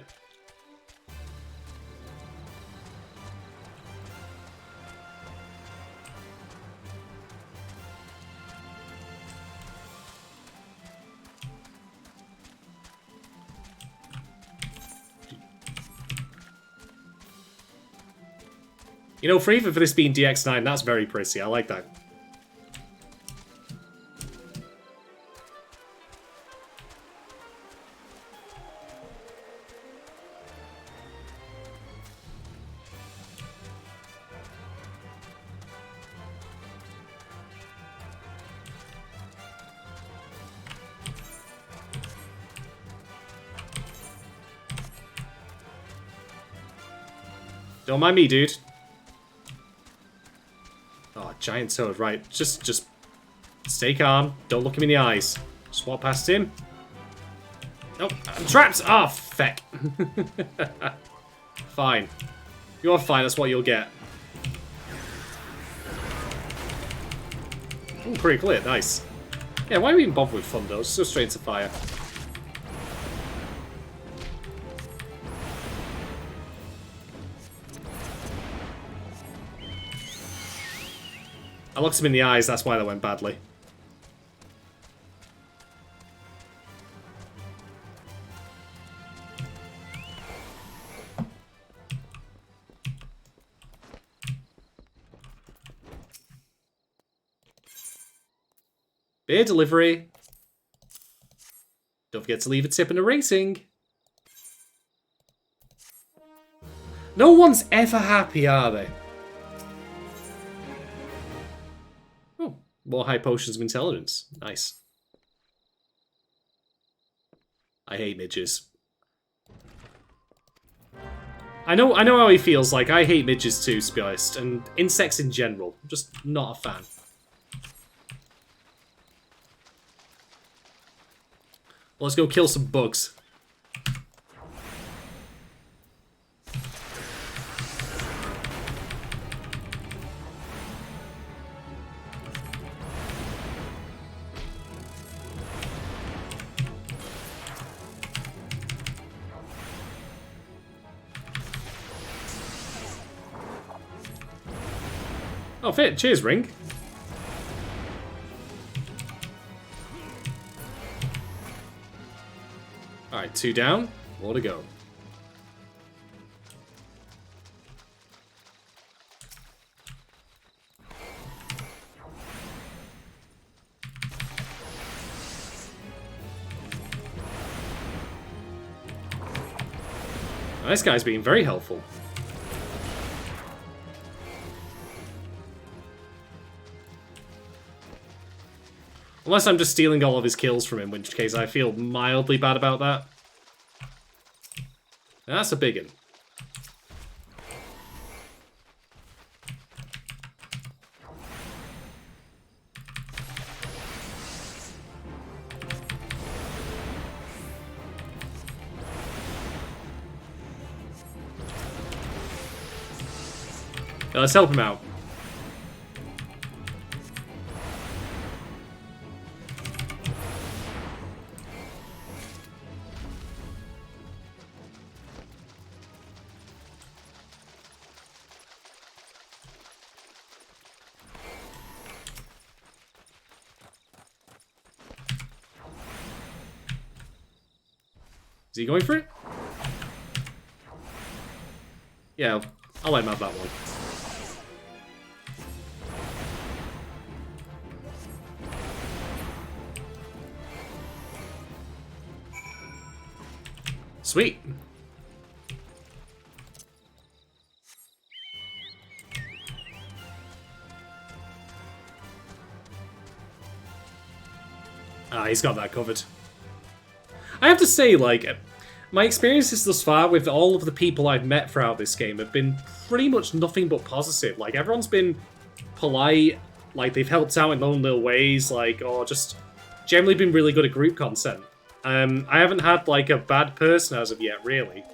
You know, for even for this being DX9, that's very pretty. I like that. Don't mind me, dude. Oh, giant toad, right. Just stay calm. Don't look him in the eyes. Just walk past him. Nope, I'm trapped! Ah, oh, feck. Fine. You're fine, that's what you'll get. Ooh, pretty clear, nice. Yeah, why are we even bother with fun, though? Just go straight into fire. I looked him in the eyes, that's why that went badly. Beer delivery. Don't forget to leave a tip and a rating. No one's ever happy, are they? Oh, more high potions of intelligence. Nice. I hate midges. I know how he feels like. I hate midges too, to be honest, and insects in general. I'm just not a fan. Let's go kill some bugs. Oh, fit. Cheers, Ring. Alright, 2 down. More to go. This guy's being very helpful. Unless I'm just stealing all of his kills from him, in which case I feel mildly bad about that. That's a big one. Yeah, let's help him out. Is he going for it? Yeah, I'll let him have that one. Sweet. Ah, he's got that covered. I have to say, like, my experiences thus far with all of the people I've met throughout this game have been pretty much nothing but positive. Like, everyone's been polite, like, they've helped out in their own little ways, like, or just generally been really good at group content. I haven't had, like, a bad person as of yet, really.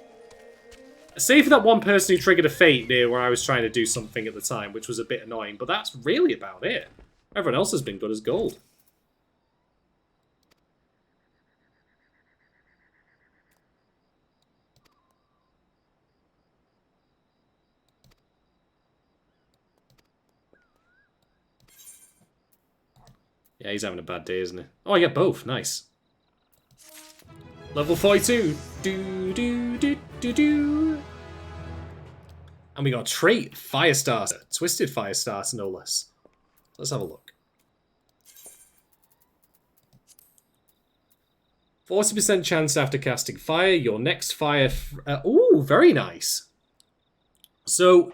Save for that one person who triggered a fate near where I was trying to do something at the time, which was a bit annoying, but that's really about it. Everyone else has been good as gold. Yeah, he's having a bad day, isn't he? Oh, I get both. Nice. Level 42. Do, do, do, do, do. And we got a trait, Firestarter. Twisted Firestarter, no less. Let's have a look. 40% chance after casting fire. Your next fire... ooh, very nice. So,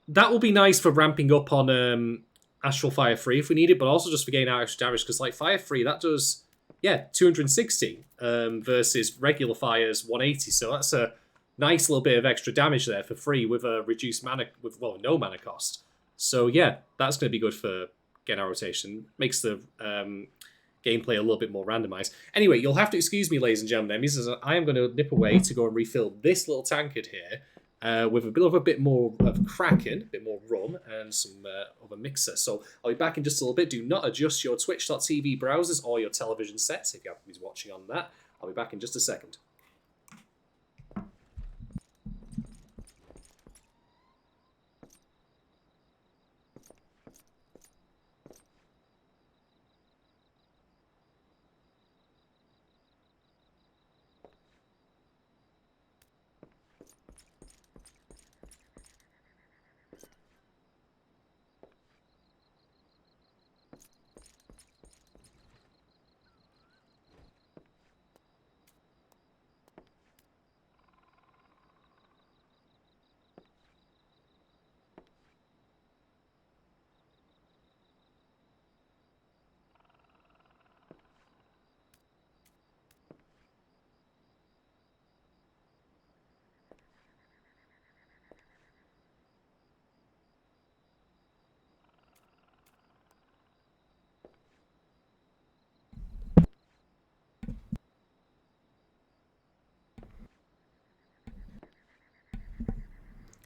that will be nice for ramping up on... Astral Fire 3 if we need it, but also just for getting out extra damage, because like Fire 3, that does, yeah, 260 versus regular Fire's 180, so that's a nice little bit of extra damage there for free with a reduced mana, with, well, no mana cost. So yeah, that's going to be good for getting our rotation. Makes the gameplay a little bit more randomized. Anyway, you'll have to excuse me, ladies and gentlemen, enemies, as I am going to nip away to go and refill this little tankard here, with a bit more of Kraken, a bit more rum, and some of a mixer. So I'll be back in just a little bit. Do not adjust your Twitch.tv browsers or your television sets if you happen to be watching on that. I'll be back in just a second.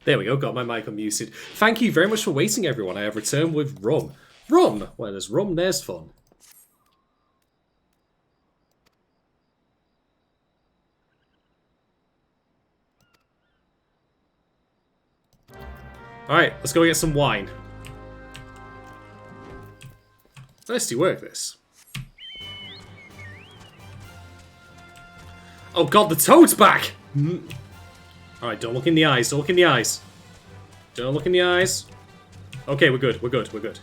There we go, got my mic unmuted. Thank you very much for waiting, everyone. I have returned with rum. Rum! Where there's rum, there's fun. Alright, let's go get some wine. Nice to work this. Oh god, the toad's back! Alright, don't look in the eyes, don't look in the eyes. Don't look in the eyes. Okay, we're good, we're good, we're good.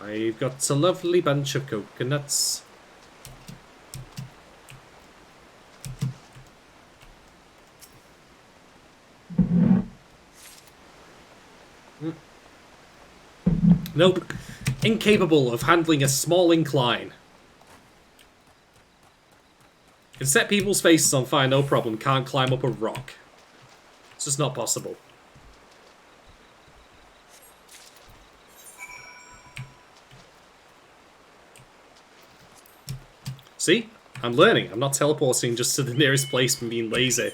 I've got a lovely bunch of coconuts. Nope. Incapable of handling a small incline. Can set people's faces on fire, no problem. Can't climb up a rock. It's just not possible. See? I'm learning. I'm not teleporting just to the nearest place from being lazy.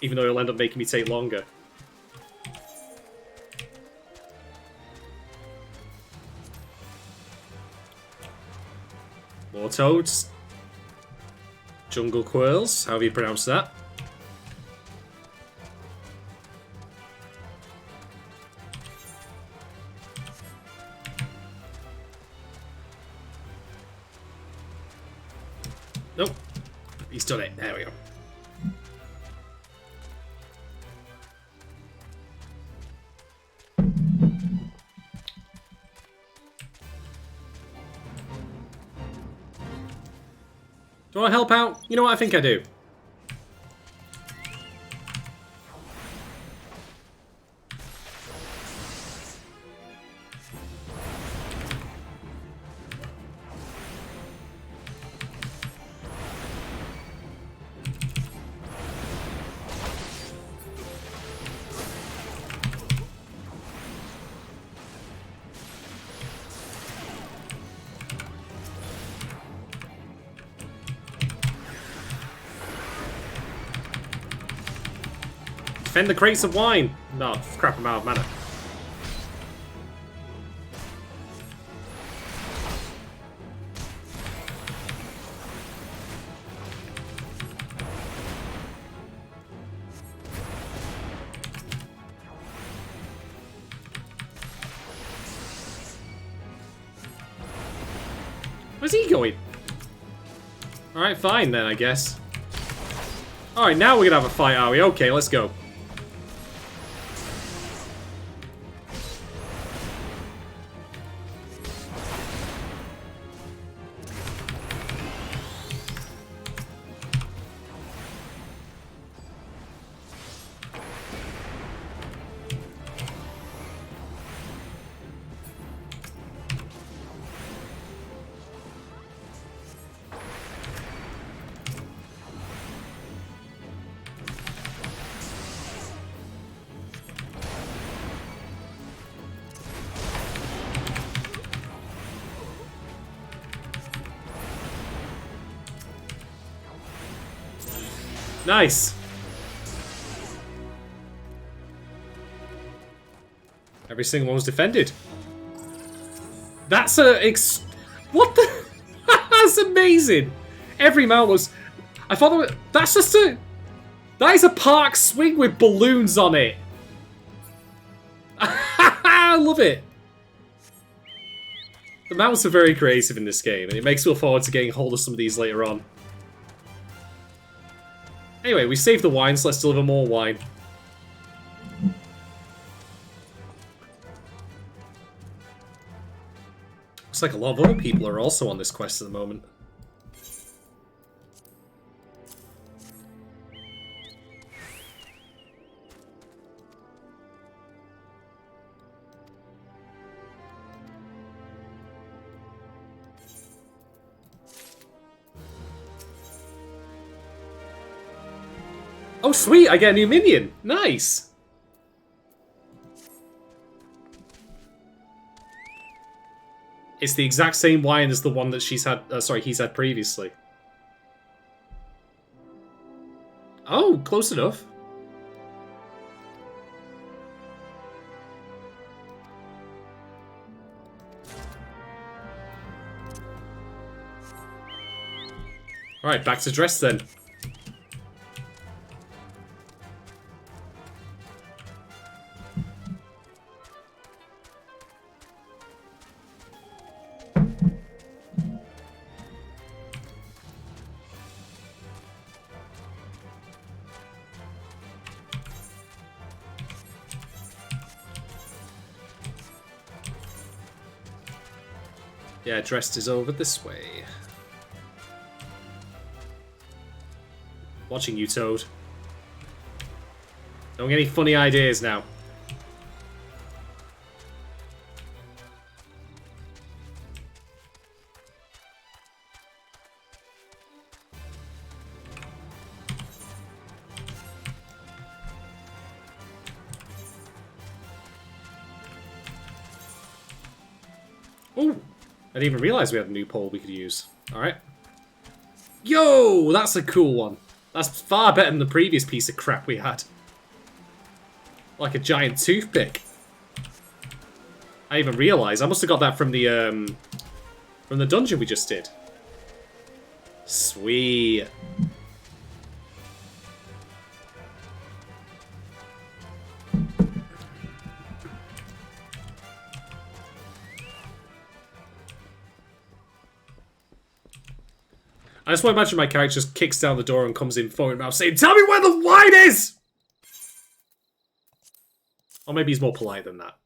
Even though it'll end up making me take longer. More toads. Jungle quirls, however you pronounce that. He's done it. There we go. Do I help out? You know what? I think I do. Defend the crates of wine! No, crap, I'm out of mana. Where's he going? Alright, fine then, I guess. Alright, now we're gonna have a fight, are we? Okay, let's go. Nice! Every single one was defended. That's what the? That's amazing! Every mount was... I thought that's just a... That is a park swing with balloons on it! I love it! The mounts are very creative in this game, and it makes me look forward to getting hold of some of these later on. Anyway, we saved the wine, so let's deliver more wine. Looks like a lot of other people are also on this quest at the moment. Oh, sweet! I get a new minion! Nice! It's the exact same wine as the one that she's had... he's had previously. Oh, close enough. Alright, back to dress then. Yeah, dressed is over this way. Watching you, Toad. Don't get any funny ideas now. Oh! I didn't even realize we had a new pole we could use. Alright. Yo! That's a cool one. That's far better than the previous piece of crap we had. Like a giant toothpick. I even realized I must have got that from the dungeon we just did. Sweet. I just want to imagine my character just kicks down the door and comes in foaming mouth saying, "Tell me where the wine is!" Or maybe he's more polite than that.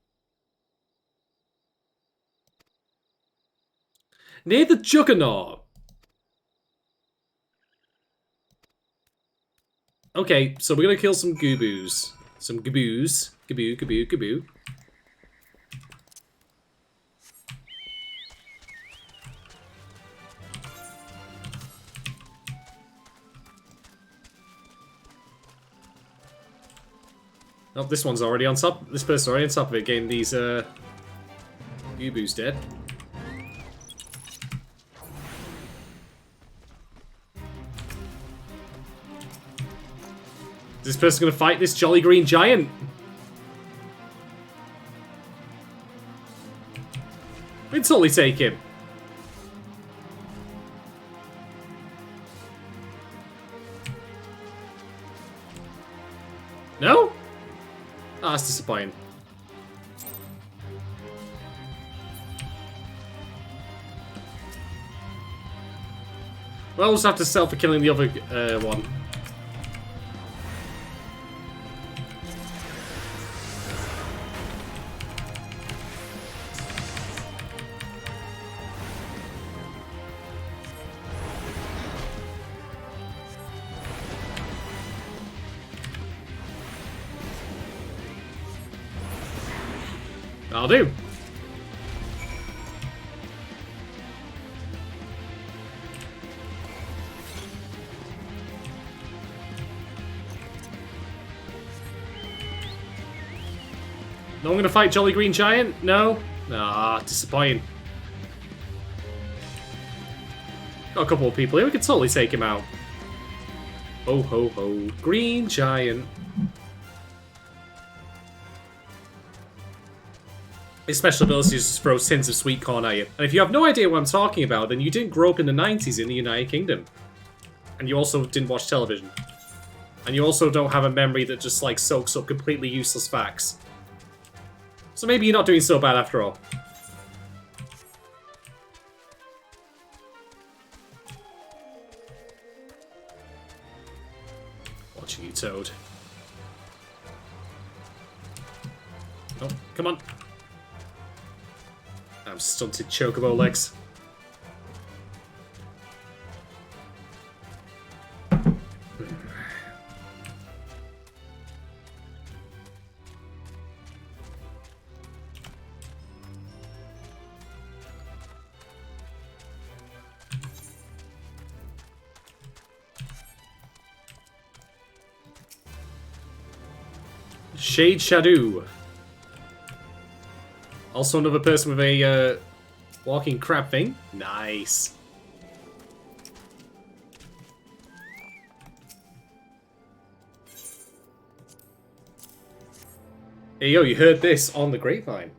Near the Juggernaut. Okay, so we're gonna kill some gooboos. Some gaboos. Gaboo, gaboo, gaboo. Oh, this one's already on top. This person's already on top of it, getting these gooboos dead. Is this person gonna fight this jolly green giant? We'd totally take him. No? Ah, that's disappointing. Well, we'll just have to settle for killing the other one. I'll do. No one gonna fight Jolly Green Giant? No? Ah, disappointing. Got a couple of people here, we could totally take him out. Ho ho ho. Green Giant. His special ability is to throw tins of sweet corn at you. And if you have no idea what I'm talking about, then you didn't grow up in the 90s in the United Kingdom. And you also didn't watch television. And you also don't have a memory that just, like, soaks up completely useless facts. So maybe you're not doing so bad after all. Watching you, Toad. Oh, come on. Damn stunted chocobo legs. Shade Shadou. Also another person with a walking crab thing. Nice. Hey yo, you heard this on the grapevine.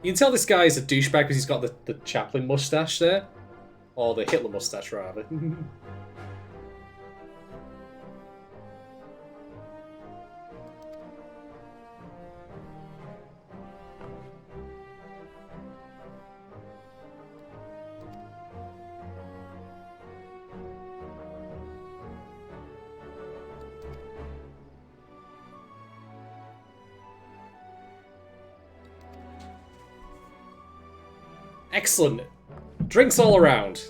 You can tell this guy is a douchebag because he's got the Chaplin mustache there. Or the Hitler mustache, rather. Excellent. Drinks all around.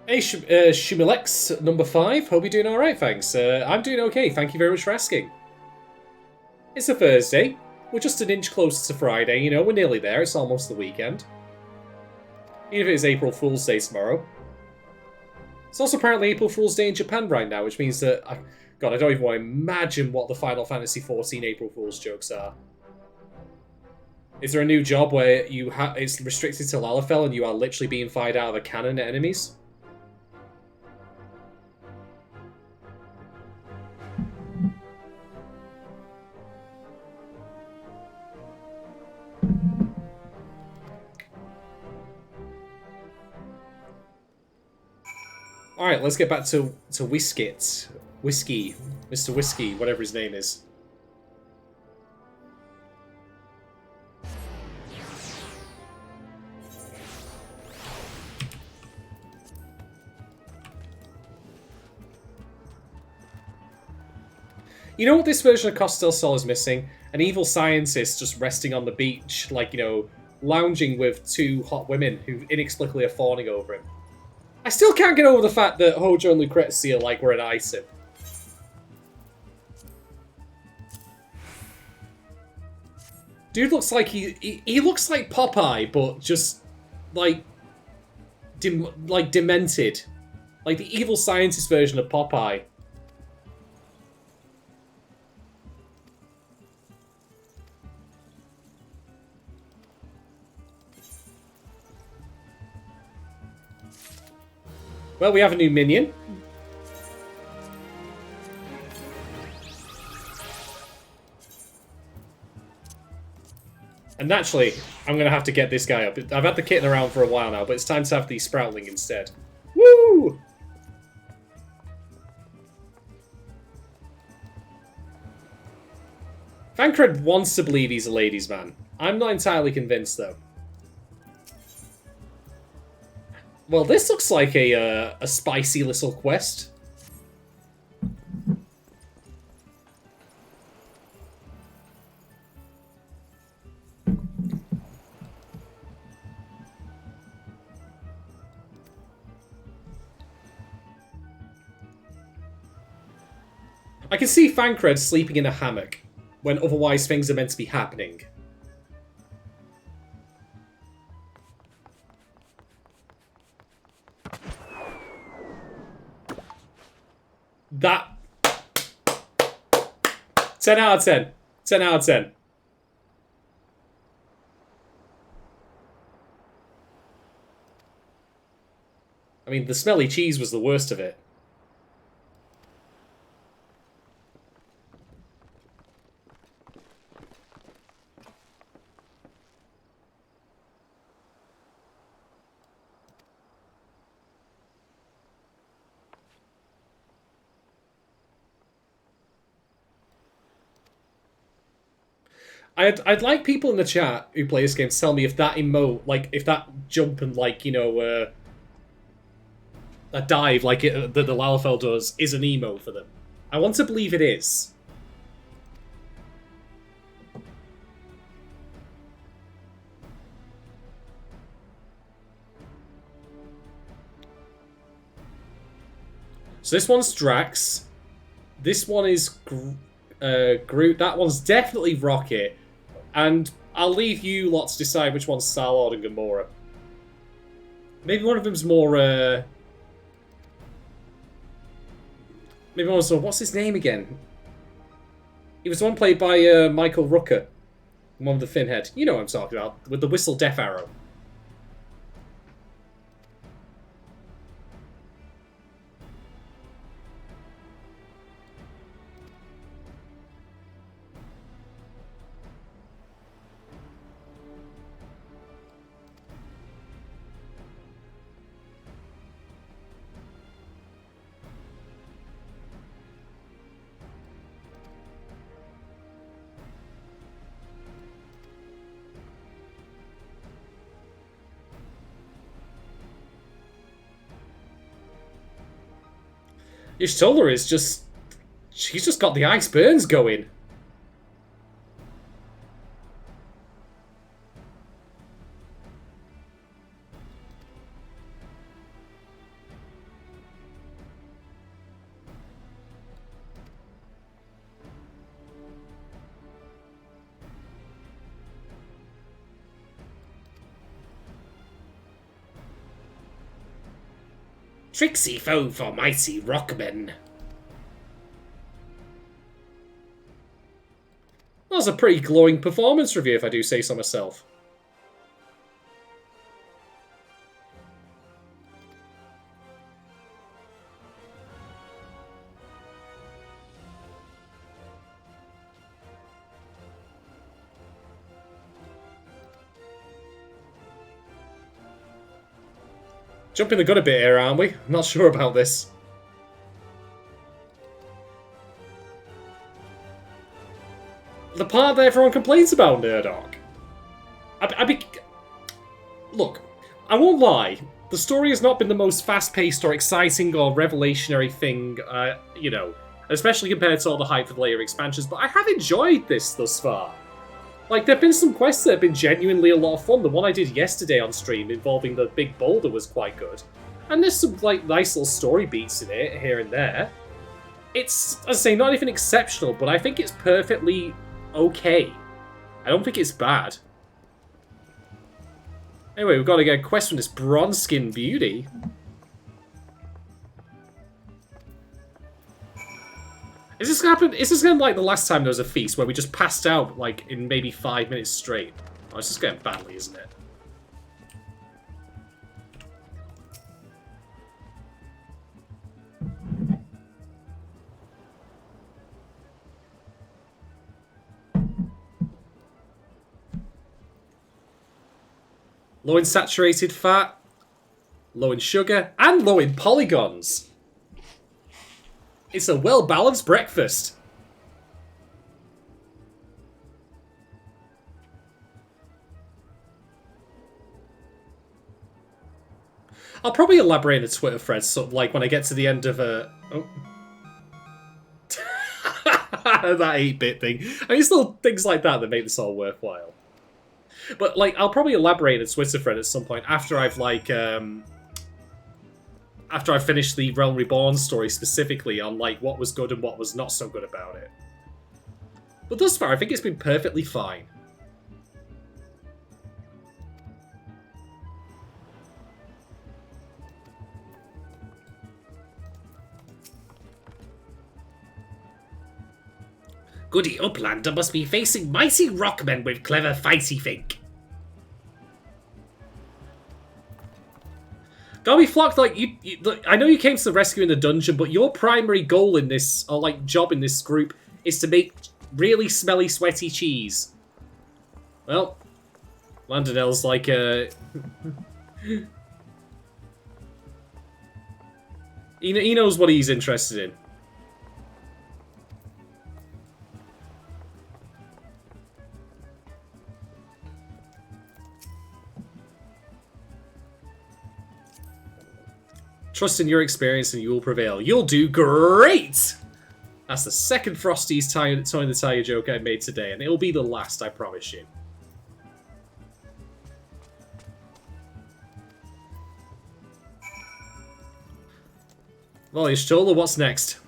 Hey, Shumilex, number 5. Hope you're doing alright, thanks. I'm doing okay, thank you very much for asking. It's a Thursday. We're just an inch closer to Friday, you know, we're nearly there. It's almost the weekend. Even if it is April Fool's Day tomorrow. It's also apparently April Fool's Day in Japan right now, which means that... God, I don't even want to imagine what the Final Fantasy XIV April Fool's jokes are. Is there a new job where it's restricted to Lalafell and you are literally being fired out of a cannon at enemies? Alright, let's get back to Whiskit. Whiskey. Mr. Whiskey, whatever his name is. You know what this version of Costa del Sol is missing? An evil scientist just resting on the beach, like, you know, lounging with two hot women who inexplicably are fawning over him. I still can't get over the fact that Hojo and Lucrezia, like, were an item. Dude looks like he looks like Popeye, but just, like, demented. Like the evil scientist version of Popeye. Well, we have a new minion. And naturally, I'm going to have to get this guy up. I've had the kitten around for a while now, but it's time to have the Sproutling instead. Woo! Fancred wants to believe he's a ladies' man. I'm not entirely convinced, though. Well, this looks like a spicy little quest. I can see Fancred sleeping in a hammock, when otherwise things are meant to be happening. That... 10 out of 10. 10 out of 10. I mean, the smelly cheese was the worst of it. I'd like people in the chat who play this game to tell me if that emote, like, if that jump and, like, you know, a dive like that the Lalafell does is an emote for them. I want to believe it is. So this one's Drax. This one is Groot. That one's definitely Rocket. And I'll leave you lot to decide which one's Star-Lord and Gamora. Maybe one of them's more, maybe one was... What's his name again? He was the one played by Michael Rooker. One with the thin head. You know what I'm talking about. With the whistle Death Arrow. Y'shtola is just... She's just got the ice burns going. Tricksy foe for mighty rockmen. That was a pretty glowing performance review, if I do say so myself. Jumping the gun a bit here, aren't we? I'm not sure about this. The part that everyone complains about, Nerdog. Look, I won't lie. The story has not been the most fast-paced or exciting or revelationary thing, you know, especially compared to all the hype for the later expansions, but I have enjoyed this thus far. Like, there have been some quests that have been genuinely a lot of fun. The one I did yesterday on stream involving the big boulder was quite good. And there's some, like, nice little story beats in it, here and there. It's, as I say, not even exceptional, but I think it's perfectly okay. I don't think it's bad. Anyway, we've got to get a quest from this bronze skin beauty. Is this gonna happen? Is this gonna be like the last time there was a feast where we just passed out like in maybe 5 minutes straight? Oh, it's just getting badly, isn't it? Low in saturated fat, low in sugar, and low in polygons. It's a well-balanced breakfast. I'll probably elaborate in the Twitter thread, sort of like when I get to the end of a... Oh. That 8-bit thing. I mean, it's little things like that that make this all worthwhile. But, like, I'll probably elaborate in a Twitter thread at some point after I've, like, after I finish the Realm Reborn story specifically on, like, what was good and what was not so good about it. But thus far, I think it's been perfectly fine. Goody Uplander must be facing mighty rockmen with clever fighty think. Darby Flock, like, I know you came to the rescue in the dungeon, but your primary goal in this, or, like, job in this group, is to make really smelly, sweaty cheese. Well, Landonel's like, he knows what he's interested in. Trust in your experience and you will prevail. You'll do great! That's the second Frosty's Towing the Tire joke I made today, and it'll be the last, I promise you. Well, Ishtola, what's next?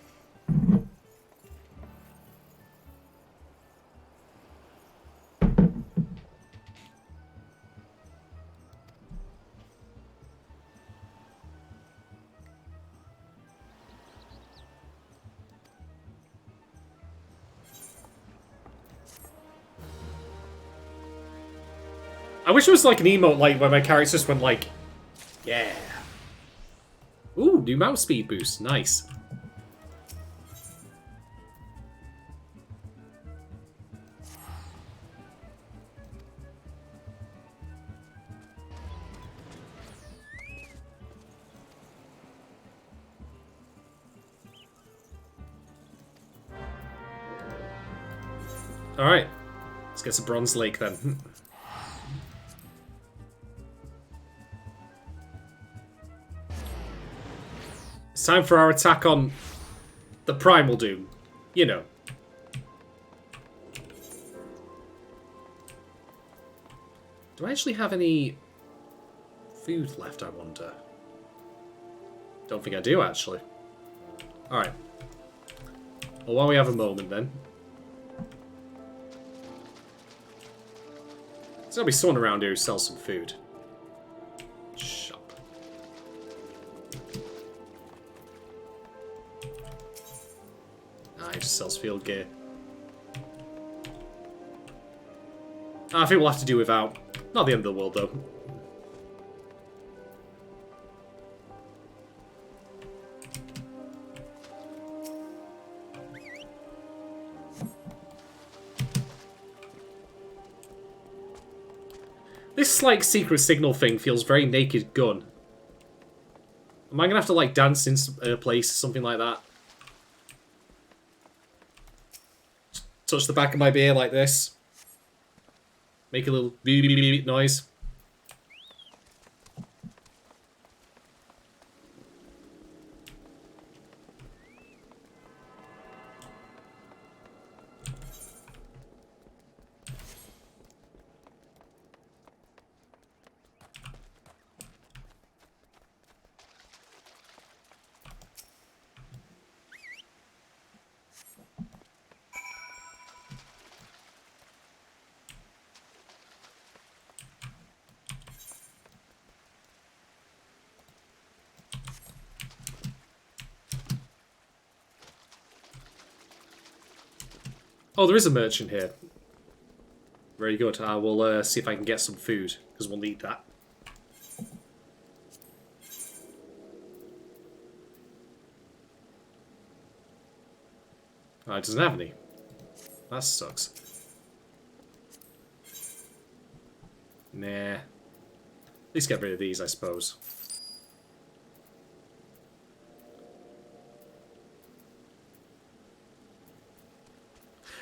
I wish it was like an emote, like where my character just went like, yeah. Ooh, new mouse speed boost, nice. All right, let's get to Bronze Lake then. It's time for our attack on the Primal Doom. You know. Do I actually have any food left, I wonder? Don't think I do, actually. Alright. Well, while we have a moment, then. There's gotta be someone around here who sells some food. He just sells field gear. I think we'll have to do without. Not the end of the world, though. This, like, secret signal thing feels very Naked Gun. Am I going to have to, like, dance in a place, something like that? Touch the back of my beer like this. Make a little beep beep beep noise. Oh, there is a merchant here. Very good. I will see if I can get some food, because we'll need that. Oh, it doesn't have any. That sucks. Nah. At least get rid of these, I suppose.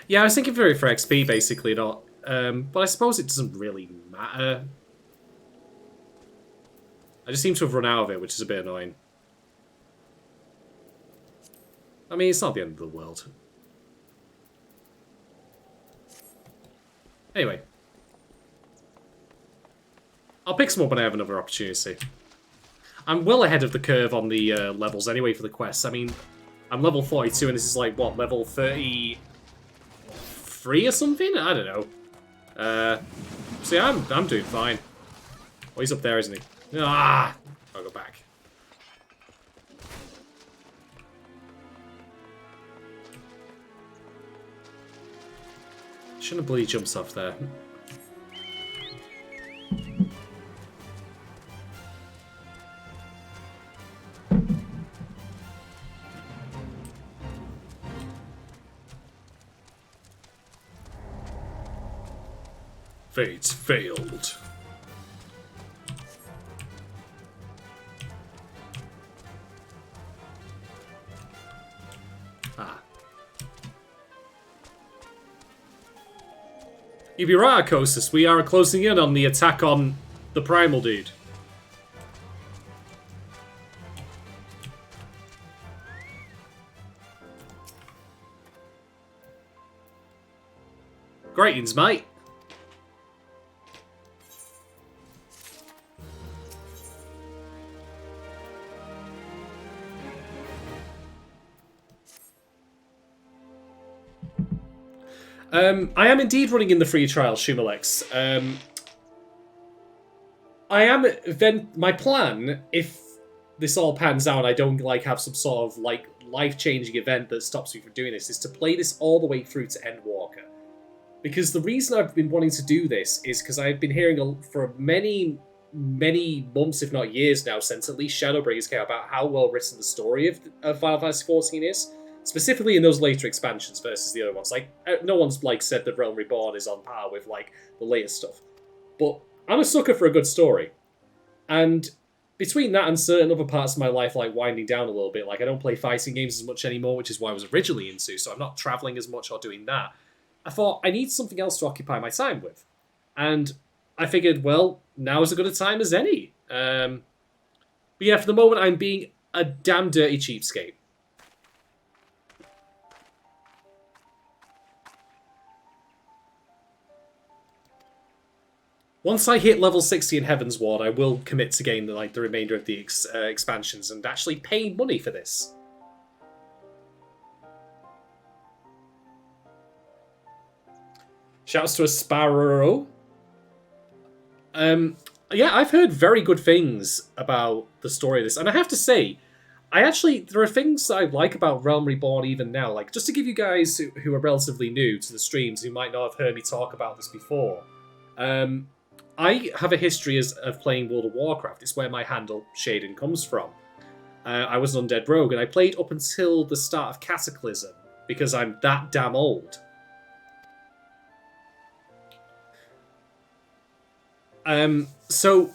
Yeah, I was thinking for XP, basically, not. But I suppose it doesn't really matter. I just seem to have run out of it, which is a bit annoying. I mean, it's not the end of the world. Anyway. I'll pick some up when I have another opportunity. I'm well ahead of the curve on the levels anyway for the quests. I mean, I'm level 42 and this is like, what, level 33 or something? I don't know. See, I'm doing fine. Oh, he's up there, isn't he? Ah! I'll go back. Shouldn't have bloody jumped off there. Fate's failed. Ah. You'd be right, Arcosis. We are closing in on the attack on the primal dude. Greetings, mate. I am indeed running in the free trial, Shumalex. My plan, if this all pans out and I don't like have some sort of like life-changing event that stops me from doing this, is to play this all the way through to Endwalker. Because the reason I've been wanting to do this is because I've been hearing for many months, if not years now, since at least Shadowbringers came about how well written the story of Final Fantasy XIV is. Specifically in those later expansions versus the other ones. Like, no one's like said that Realm Reborn is on par with like the latest stuff. But I'm a sucker for a good story. And between that and certain other parts of my life like winding down a little bit, like I don't play fighting games as much anymore, which is what I was originally into, so I'm not travelling as much or doing that. I thought I need something else to occupy my time with. And I figured, well, now is as good a time as any. But yeah, for the moment I'm being a damn dirty cheapskate. Once I hit level 60 in Heaven's Ward, I will commit to getting the remainder of the expansions and actually pay money for this. Shouts to a Sparrow. Yeah, I've heard very good things about the story of this, and I have to say, there are things that I like about Realm Reborn even now. Like, just to give you guys who are relatively new to the streams, who might not have heard me talk about this before, I have a history of playing World of Warcraft. It's where my handle, Shadon, comes from. I was an undead rogue, and I played up until the start of Cataclysm, because I'm that damn old. So,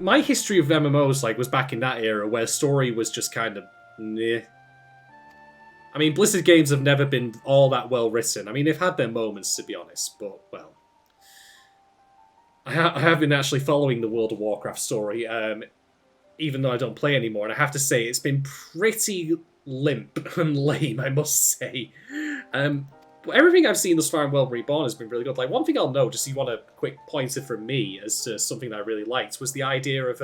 my history of MMOs like was back in that era where story was just kind of meh. I mean, Blizzard games have never been all that well written. I mean, they've had their moments, to be honest, but, well... I have been actually following the World of Warcraft story, even though I don't play anymore, and I have to say, it's been pretty limp and lame, I must say. But everything I've seen thus far in World Reborn has been really good. Like, one thing I'll note, just so you want a quick pointer from me as to something that I really liked, was the idea of,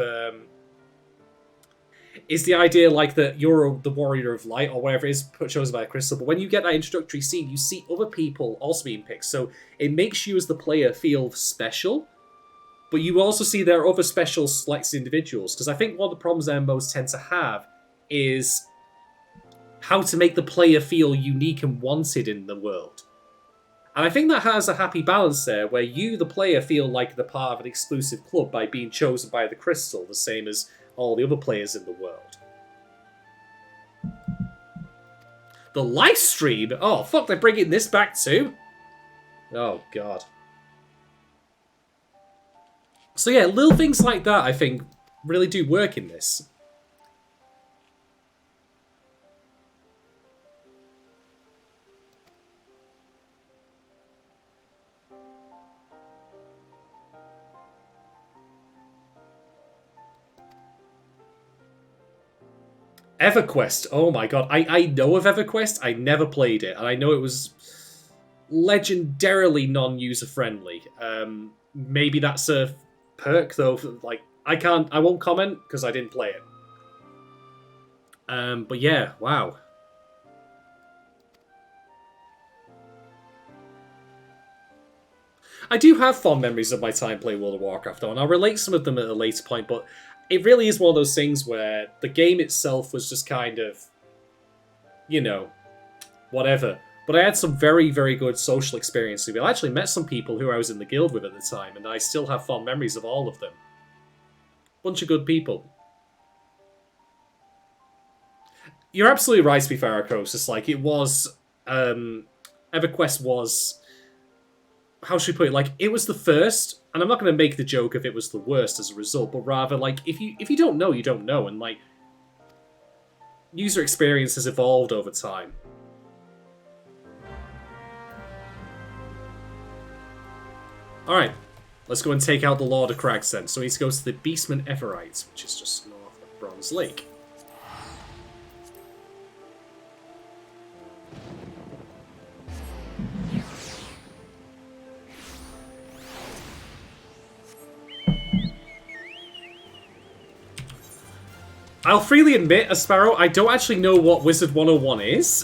like that you're the warrior of light or whatever it is chosen by a crystal, but when you get that introductory scene, you see other people also being picked, so it makes you as the player feel special, but you also see there are other special selected individuals, because I think one of the problems MMOs tend to have is how to make the player feel unique and wanted in the world. And I think that has a happy balance there, where you, the player, feel like the part of an exclusive club by being chosen by the crystal, the same as all the other players in the world. The live stream? Oh, fuck, they're bringing this back too? Oh, God. So yeah, little things like that, I think, really do work in this. EverQuest, oh my god, I know of EverQuest, I never played it, and I know it was legendarily non-user-friendly. Maybe that's a perk, though, like, I won't comment, because I didn't play it. But yeah, wow. I do have fond memories of my time playing World of Warcraft, though, and I'll relate some of them at a later point, but it really is one of those things where the game itself was just kind of, you know, whatever. But I had some very, very good social experiences. I actually met some people who I was in the guild with at the time, and I still have fond memories of all of them. Bunch of good people. You're absolutely right, to be fair, Arcos. It's like, it was... EverQuest was... How should we put it? Like, it was the first, and I'm not going to make the joke if it was the worst as a result, but rather, like, if you don't know, you don't know, and, like, user experience has evolved over time. Alright, let's go and take out the Lord of Crags then. So we need to go to the Beastman Everite, which is just north of Bronze Lake. I'll freely admit, Asparrow, I don't actually know what Wizard 101 is.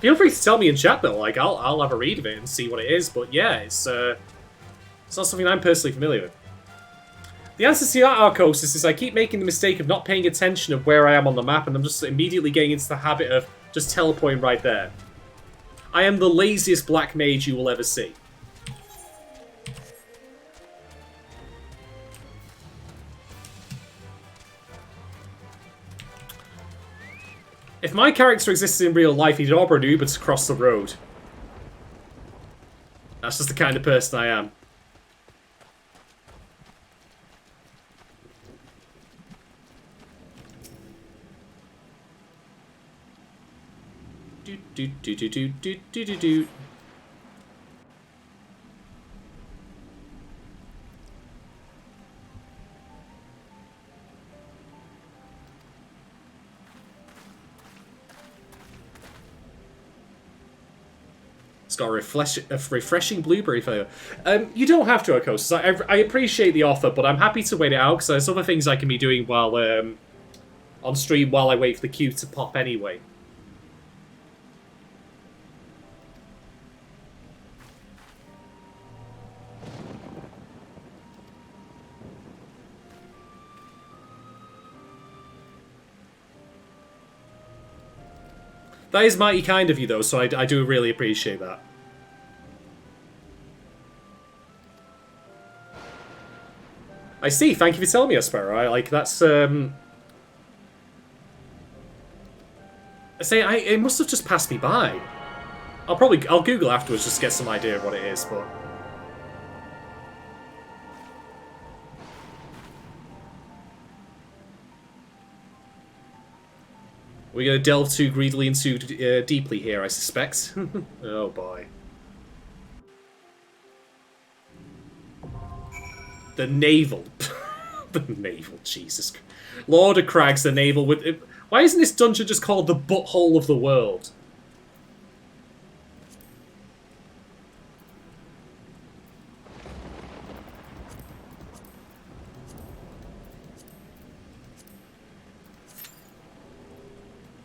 Feel free to tell me in chat, though. Like, I'll have a read of it and see what it is. But yeah, it's not something I'm personally familiar with. The answer to that, Arcos, is I keep making the mistake of not paying attention of where I am on the map, and I'm just immediately getting into the habit of just teleporting right there. I am the laziest black mage you will ever see. If my character existed in real life, he'd order an Uber to cross the road. That's just the kind of person I am. Do do do do do do do do do. Got a refreshing blueberry flavour. You don't have to, Arcos. I appreciate the offer, but I'm happy to wait it out because there's other things I can be doing while on stream while I wait for the queue to pop anyway. That is mighty kind of you, though, so I do really appreciate that. I see. Thank you for telling me, Asparrow. That's I say it must have just passed me by. I'll Google afterwards just to get some idea of what it is, but We're going to delve too greedily and too deeply here, I suspect. Oh boy. The navel. The navel, Jesus. Lord of Crags, the navel. Why isn't this dungeon just called the butthole of the world?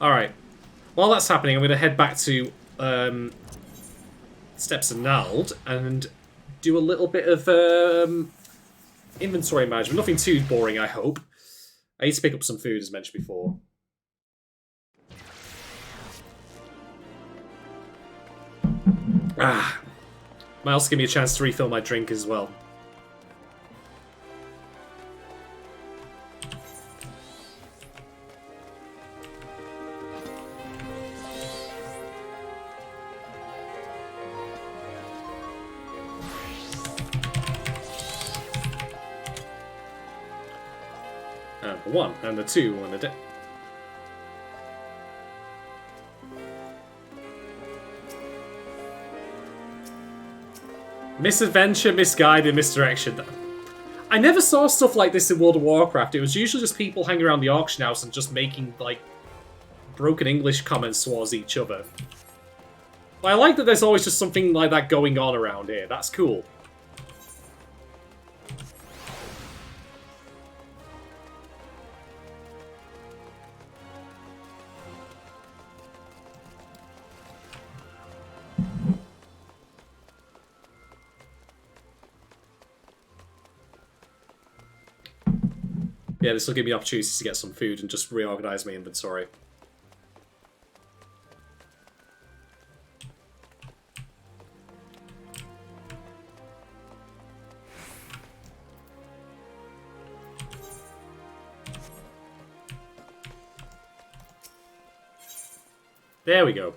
Alright. While that's happening, I'm going to head back to Steps of Nald and do a little bit of inventory management. Nothing too boring, I hope. I need to pick up some food, as mentioned before. Might also give me a chance to refill my drink as well. The 1 and the 2 on the deck. Misadventure, misguided, misdirection. I never saw stuff like this in World of Warcraft. It was usually just people hanging around the auction house and just making, like, broken English comments towards each other. But I like that there's always just something like that going on around here. That's cool. Yeah, this will give me opportunities to get some food and just reorganize my inventory. There we go.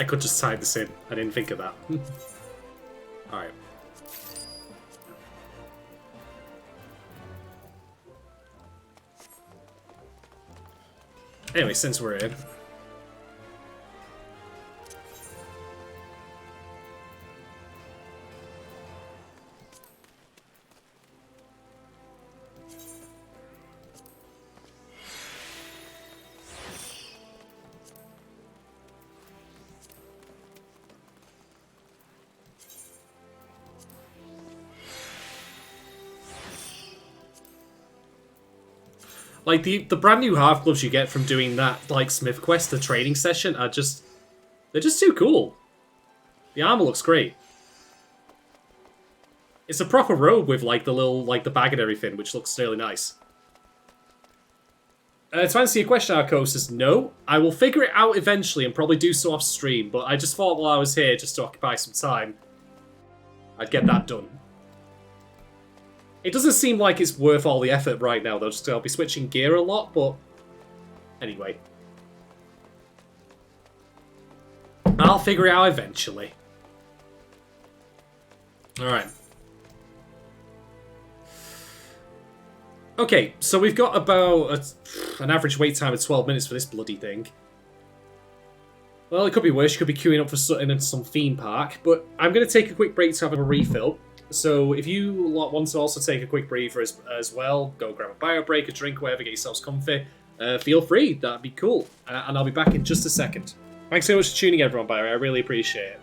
I could just type this in. I didn't think of that. Alright. Anyway, since we're in. Like, the brand new half gloves you get from doing that, like, Smith Quest, the training session, are just... They're just too cool. The armor looks great. It's a proper robe with, like, the little, like, the bag and everything, which looks really nice. To answer your question, Arcos, says no. I will figure it out eventually and probably do so off stream, but I just thought while I was here, just to occupy some time, I'd get that done. It doesn't seem like it's worth all the effort right now, though, just I'll be switching gear a lot, but... Anyway. I'll figure it out eventually. Alright. Okay, so we've got about an average wait time of 12 minutes for this bloody thing. Well, it could be worse. You could be queuing up for something in some theme park, but I'm going to take a quick break to have a refill. So if you want to also take a quick breather as well, go grab a bio break, a drink, whatever, get yourselves comfy, feel free. That'd be cool. And I'll be back in just a second. Thanks so much for tuning in, everyone, by the way. I really appreciate it.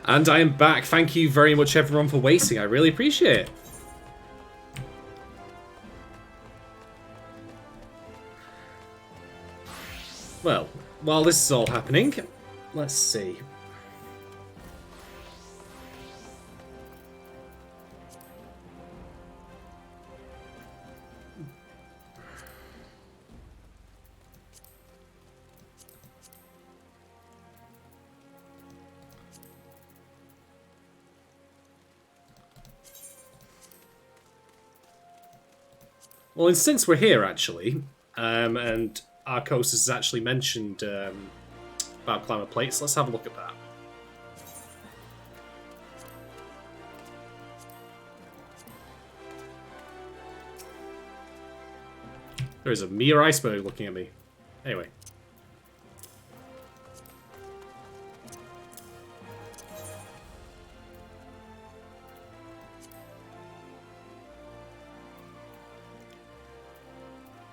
And I am back. Thank you very much, everyone, for waiting. I really appreciate it. Well, while this is all happening, let's see. Well, and since we're here, actually, and Arcos has actually mentioned about climate plates, let's have a look at that. There is a mere iceberg looking at me. Anyway.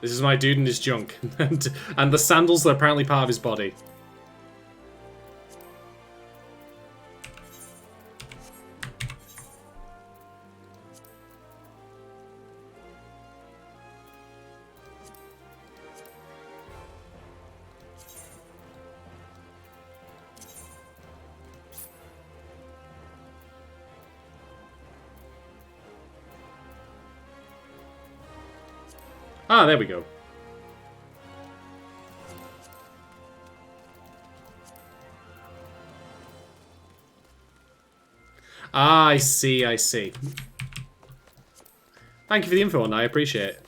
This is my dude and his junk. and the sandals are apparently part of his body. Ah, there we go. Ah, I see, I see. Thank you for the info on that, I appreciate it.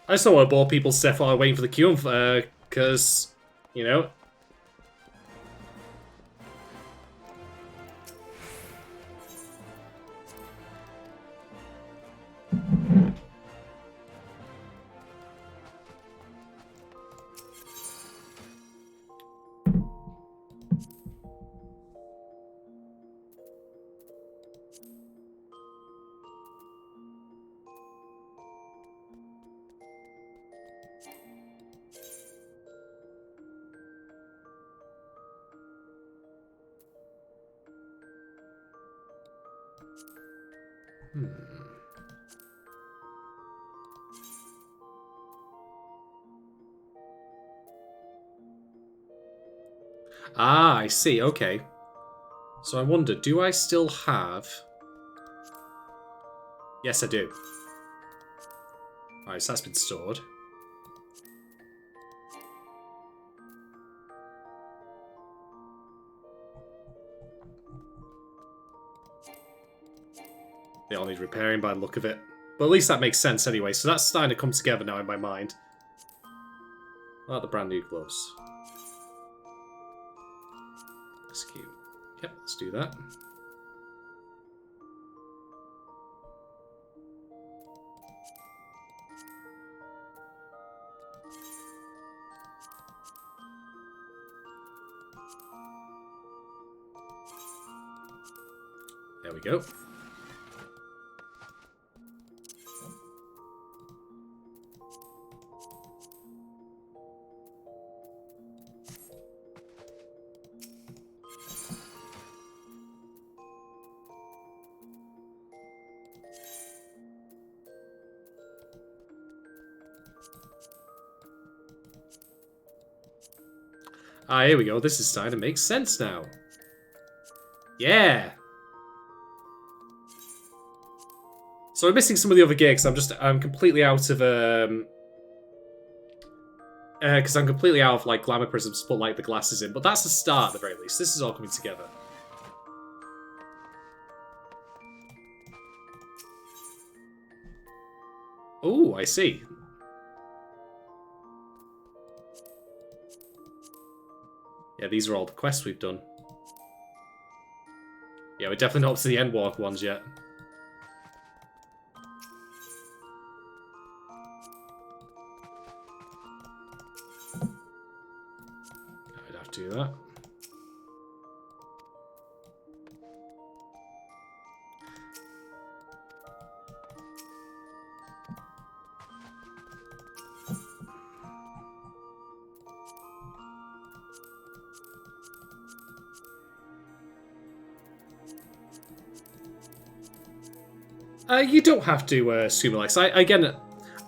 I just don't want to bore people's stuff while waiting for the queue, because, you know. Ah, I see, okay. So I wonder, do I still have... Yes, I do. Alright, so that's been stored. They all need repairing by the look of it. But at least that makes sense anyway, so that's starting to come together now in my mind. What about the brand new gloves? Execute. Yep, let's do that. There we go. Ah, here we go. This is starting to make sense now. Yeah. So I'm missing some of the other gear because I'm completely out of because I'm completely out of like glamour prisms to put like the glasses in. But that's the start at the very least. This is all coming together. Oh, I see. Yeah, these are all the quests we've done. Yeah, we're definitely not up to the Endwalk ones yet. I'd have to do that. You don't have to, Sumilex.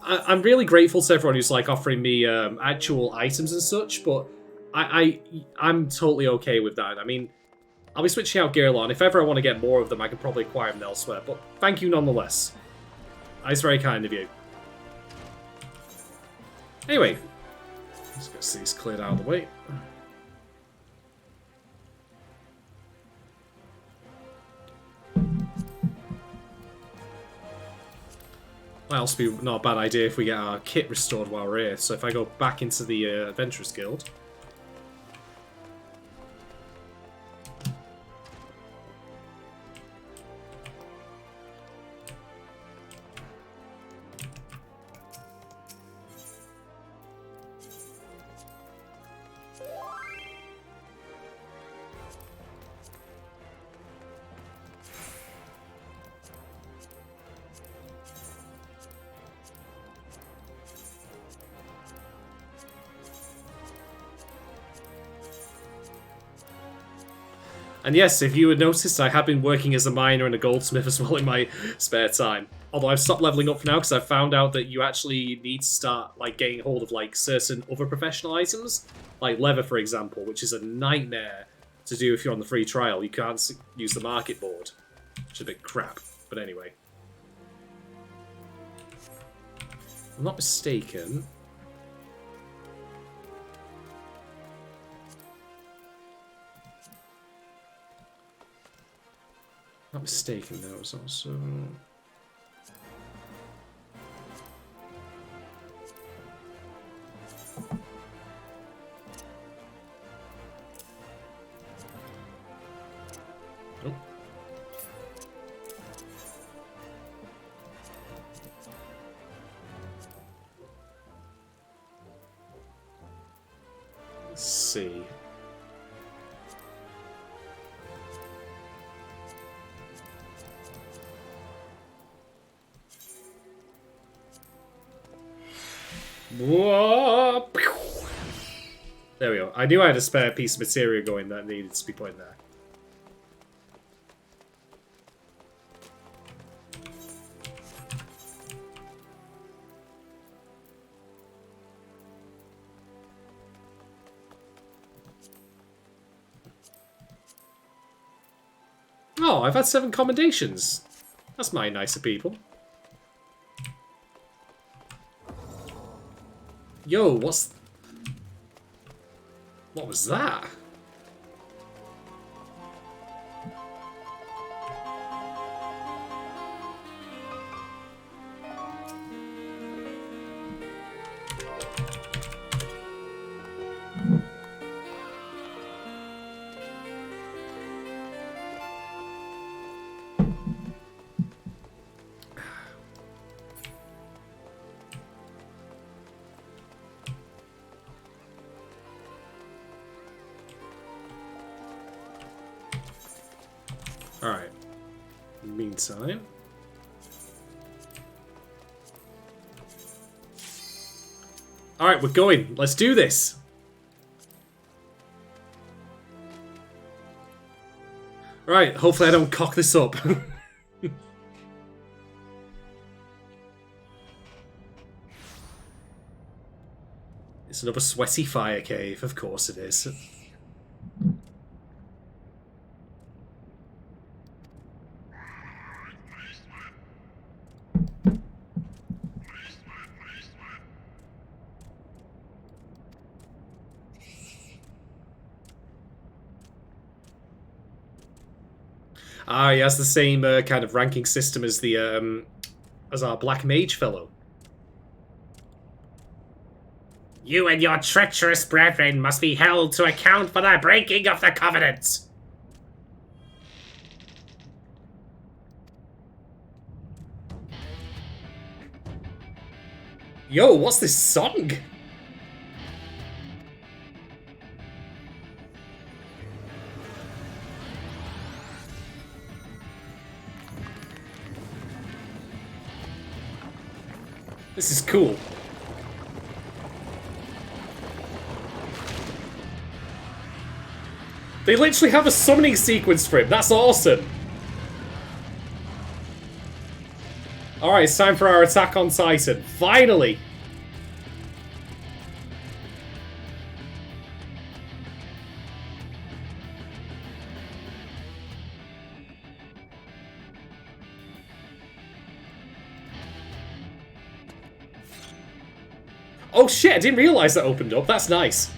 I'm really grateful to everyone who's like offering me actual items and such, but I'm totally okay with that. I mean, I'll be switching out Gearlon. If ever I want to get more of them, I can probably acquire them elsewhere, but thank you nonetheless. That's very kind of you. Anyway, let's get these cleared out of the way. Might also be not a bad idea if we get our kit restored while we're here. So if I go back into the Adventurers Guild. And yes, if you had noticed, I have been working as a miner and a goldsmith as well in my spare time. Although I've stopped leveling up for now because I've found out that you actually need to start like getting hold of like certain other professional items, like leather, for example, which is a nightmare to do if you're on the free trial. You can't use the market board, which is a bit crap. But anyway, if I'm not mistaken. Not mistaken, there was also... Oh. Let's see. Whoa. There we go. I knew I had a spare piece of material going that needed to be put in there. Oh, I've had 7 commendations. That's mighty nice of people. Yo, what was that? Alright. Meantime. Alright, we're going. Let's do this. Right, hopefully I don't cock this up. It's another sweaty fire cave. Of course it is. Ah, he has the same kind of ranking system as the as our Black Mage fellow. You and your treacherous brethren must be held to account for the breaking of the covenant. Yo, what's this song? This is cool. They literally have a summoning sequence for him. That's awesome. Alright, it's time for our attack on Titan. Finally! Oh shit, I didn't realise that opened up. That's nice.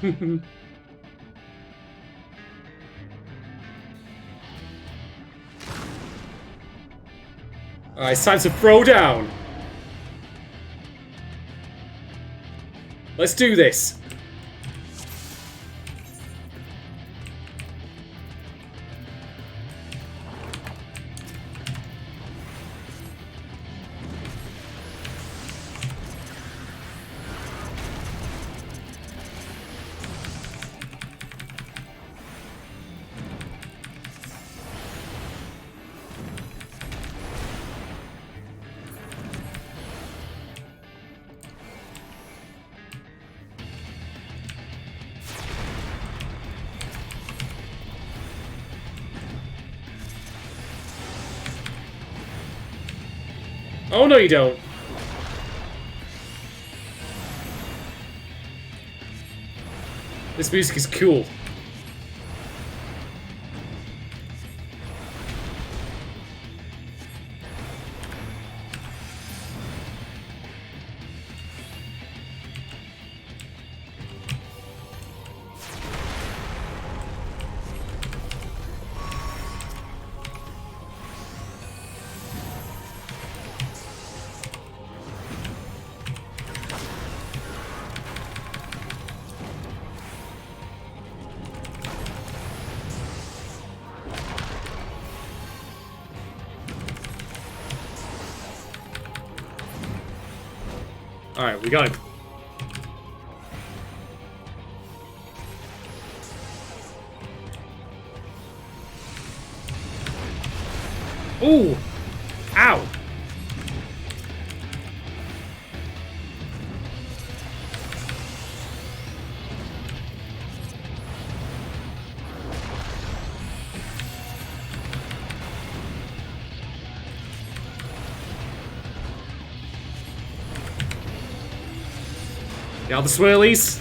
Alright, it's time to throw down. Let's do this. Oh, no you don't. This music is cool. Alright, we got him. Ooh! Ow! Got the swirlies.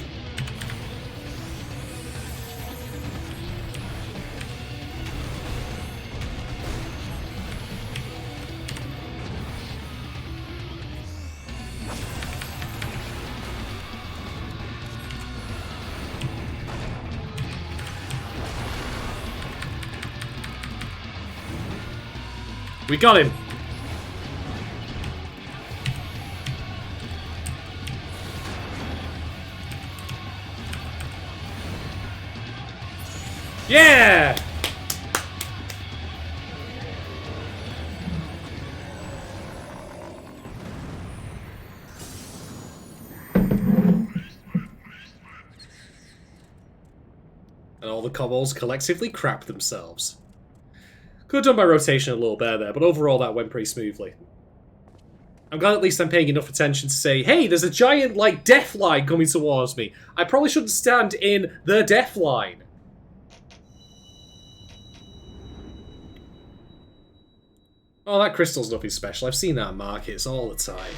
We got him. Yeah! And all the kobolds collectively crap themselves. Could have done my rotation a little better there, but overall that went pretty smoothly. I'm glad at least I'm paying enough attention to say, hey, there's a giant, like, death line coming towards me. I probably shouldn't stand in the death line. Oh, that crystal's nothing special. I've seen that in markets all the time.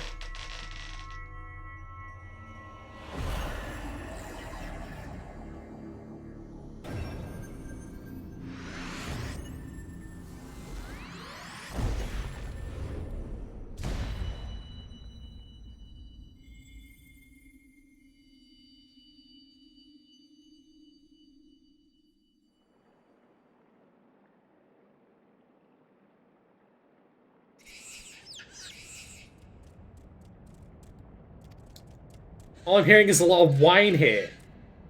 All I'm hearing is a lot of wine here.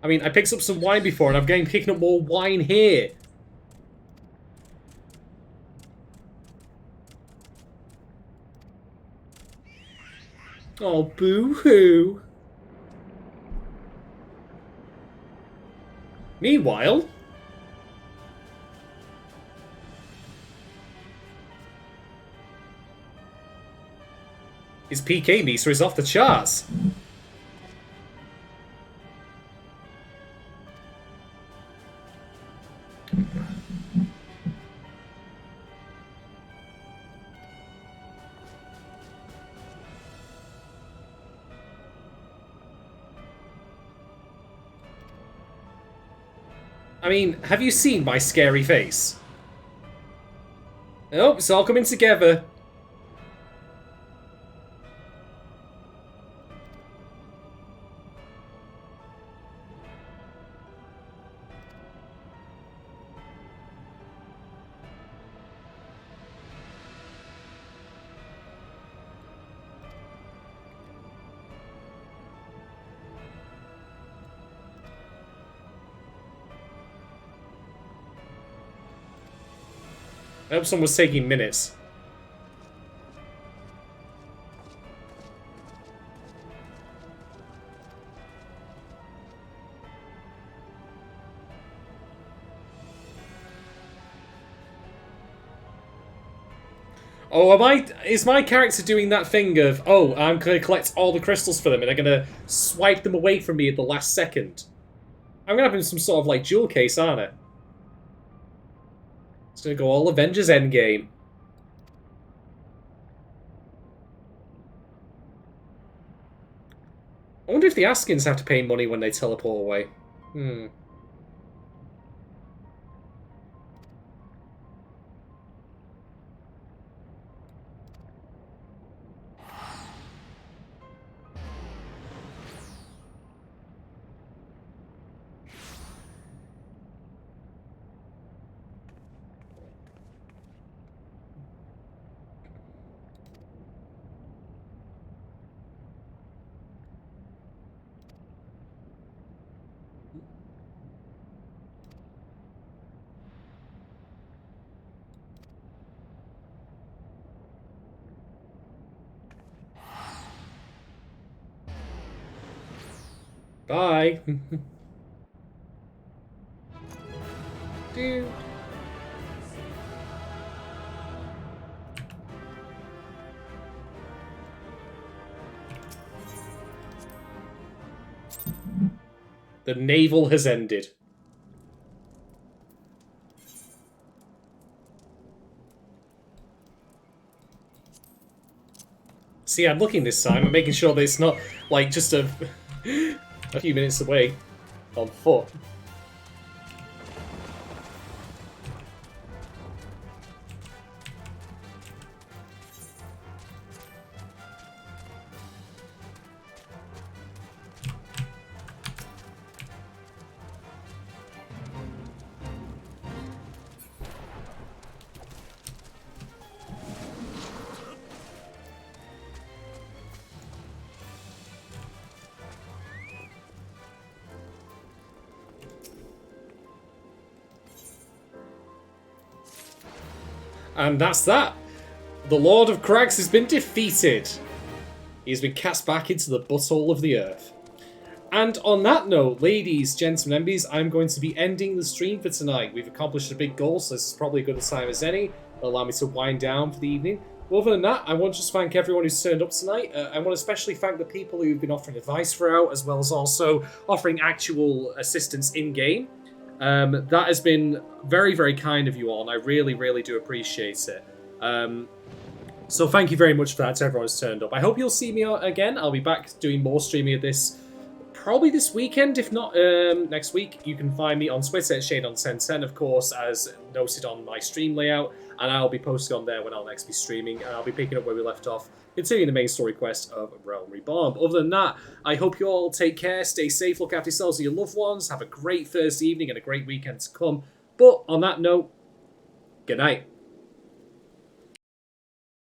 I mean, I picked up some wine before, and I'm picking up more wine here. Oh, boo-hoo. Meanwhile... his PK meter is off the charts. I mean, have you seen my scary face? Oh, it's all coming together. I hope someone was taking minutes. Oh, is my character doing that thing of, oh, I'm going to collect all the crystals for them and they're going to swipe them away from me at the last second? I'm going to have some sort of, like, jewel case, aren't I? It's going to go all Avengers Endgame. I wonder if the Askins have to pay money when they teleport away. Bye. Dude. The navel has ended. See, I'm looking this time. I'm making sure that it's not, like, just a few minutes away on foot. And that's that. The Lord of Crags has been defeated. He's been cast back into the butthole of the earth. And on that note, ladies, gentlemen, MBs, I'm going to be ending the stream for tonight. We've accomplished a big goal, so this is probably a good time as any. It'll allow me to wind down for the evening. But other than that, I want to just thank everyone who's turned up tonight. I want to especially thank the people who've been offering advice throughout, as well as also offering actual assistance in-game. That has been very, very kind of you all, and I really, really do appreciate it. So thank you very much for that to everyone who's turned up. I hope you'll see me again. I'll be back doing more streaming of this probably this weekend, if not next week. You can find me on Twitter at Shadon1010, of course, as noted on my stream layout, and I'll be posting on there when I'll next be streaming, and I'll be picking up where we left off, continuing the main story quest of Realm Reborn. But other than that, I hope you all take care, stay safe, look after yourselves and your loved ones, have a great Thursday evening and a great weekend to come. But on that note, good night.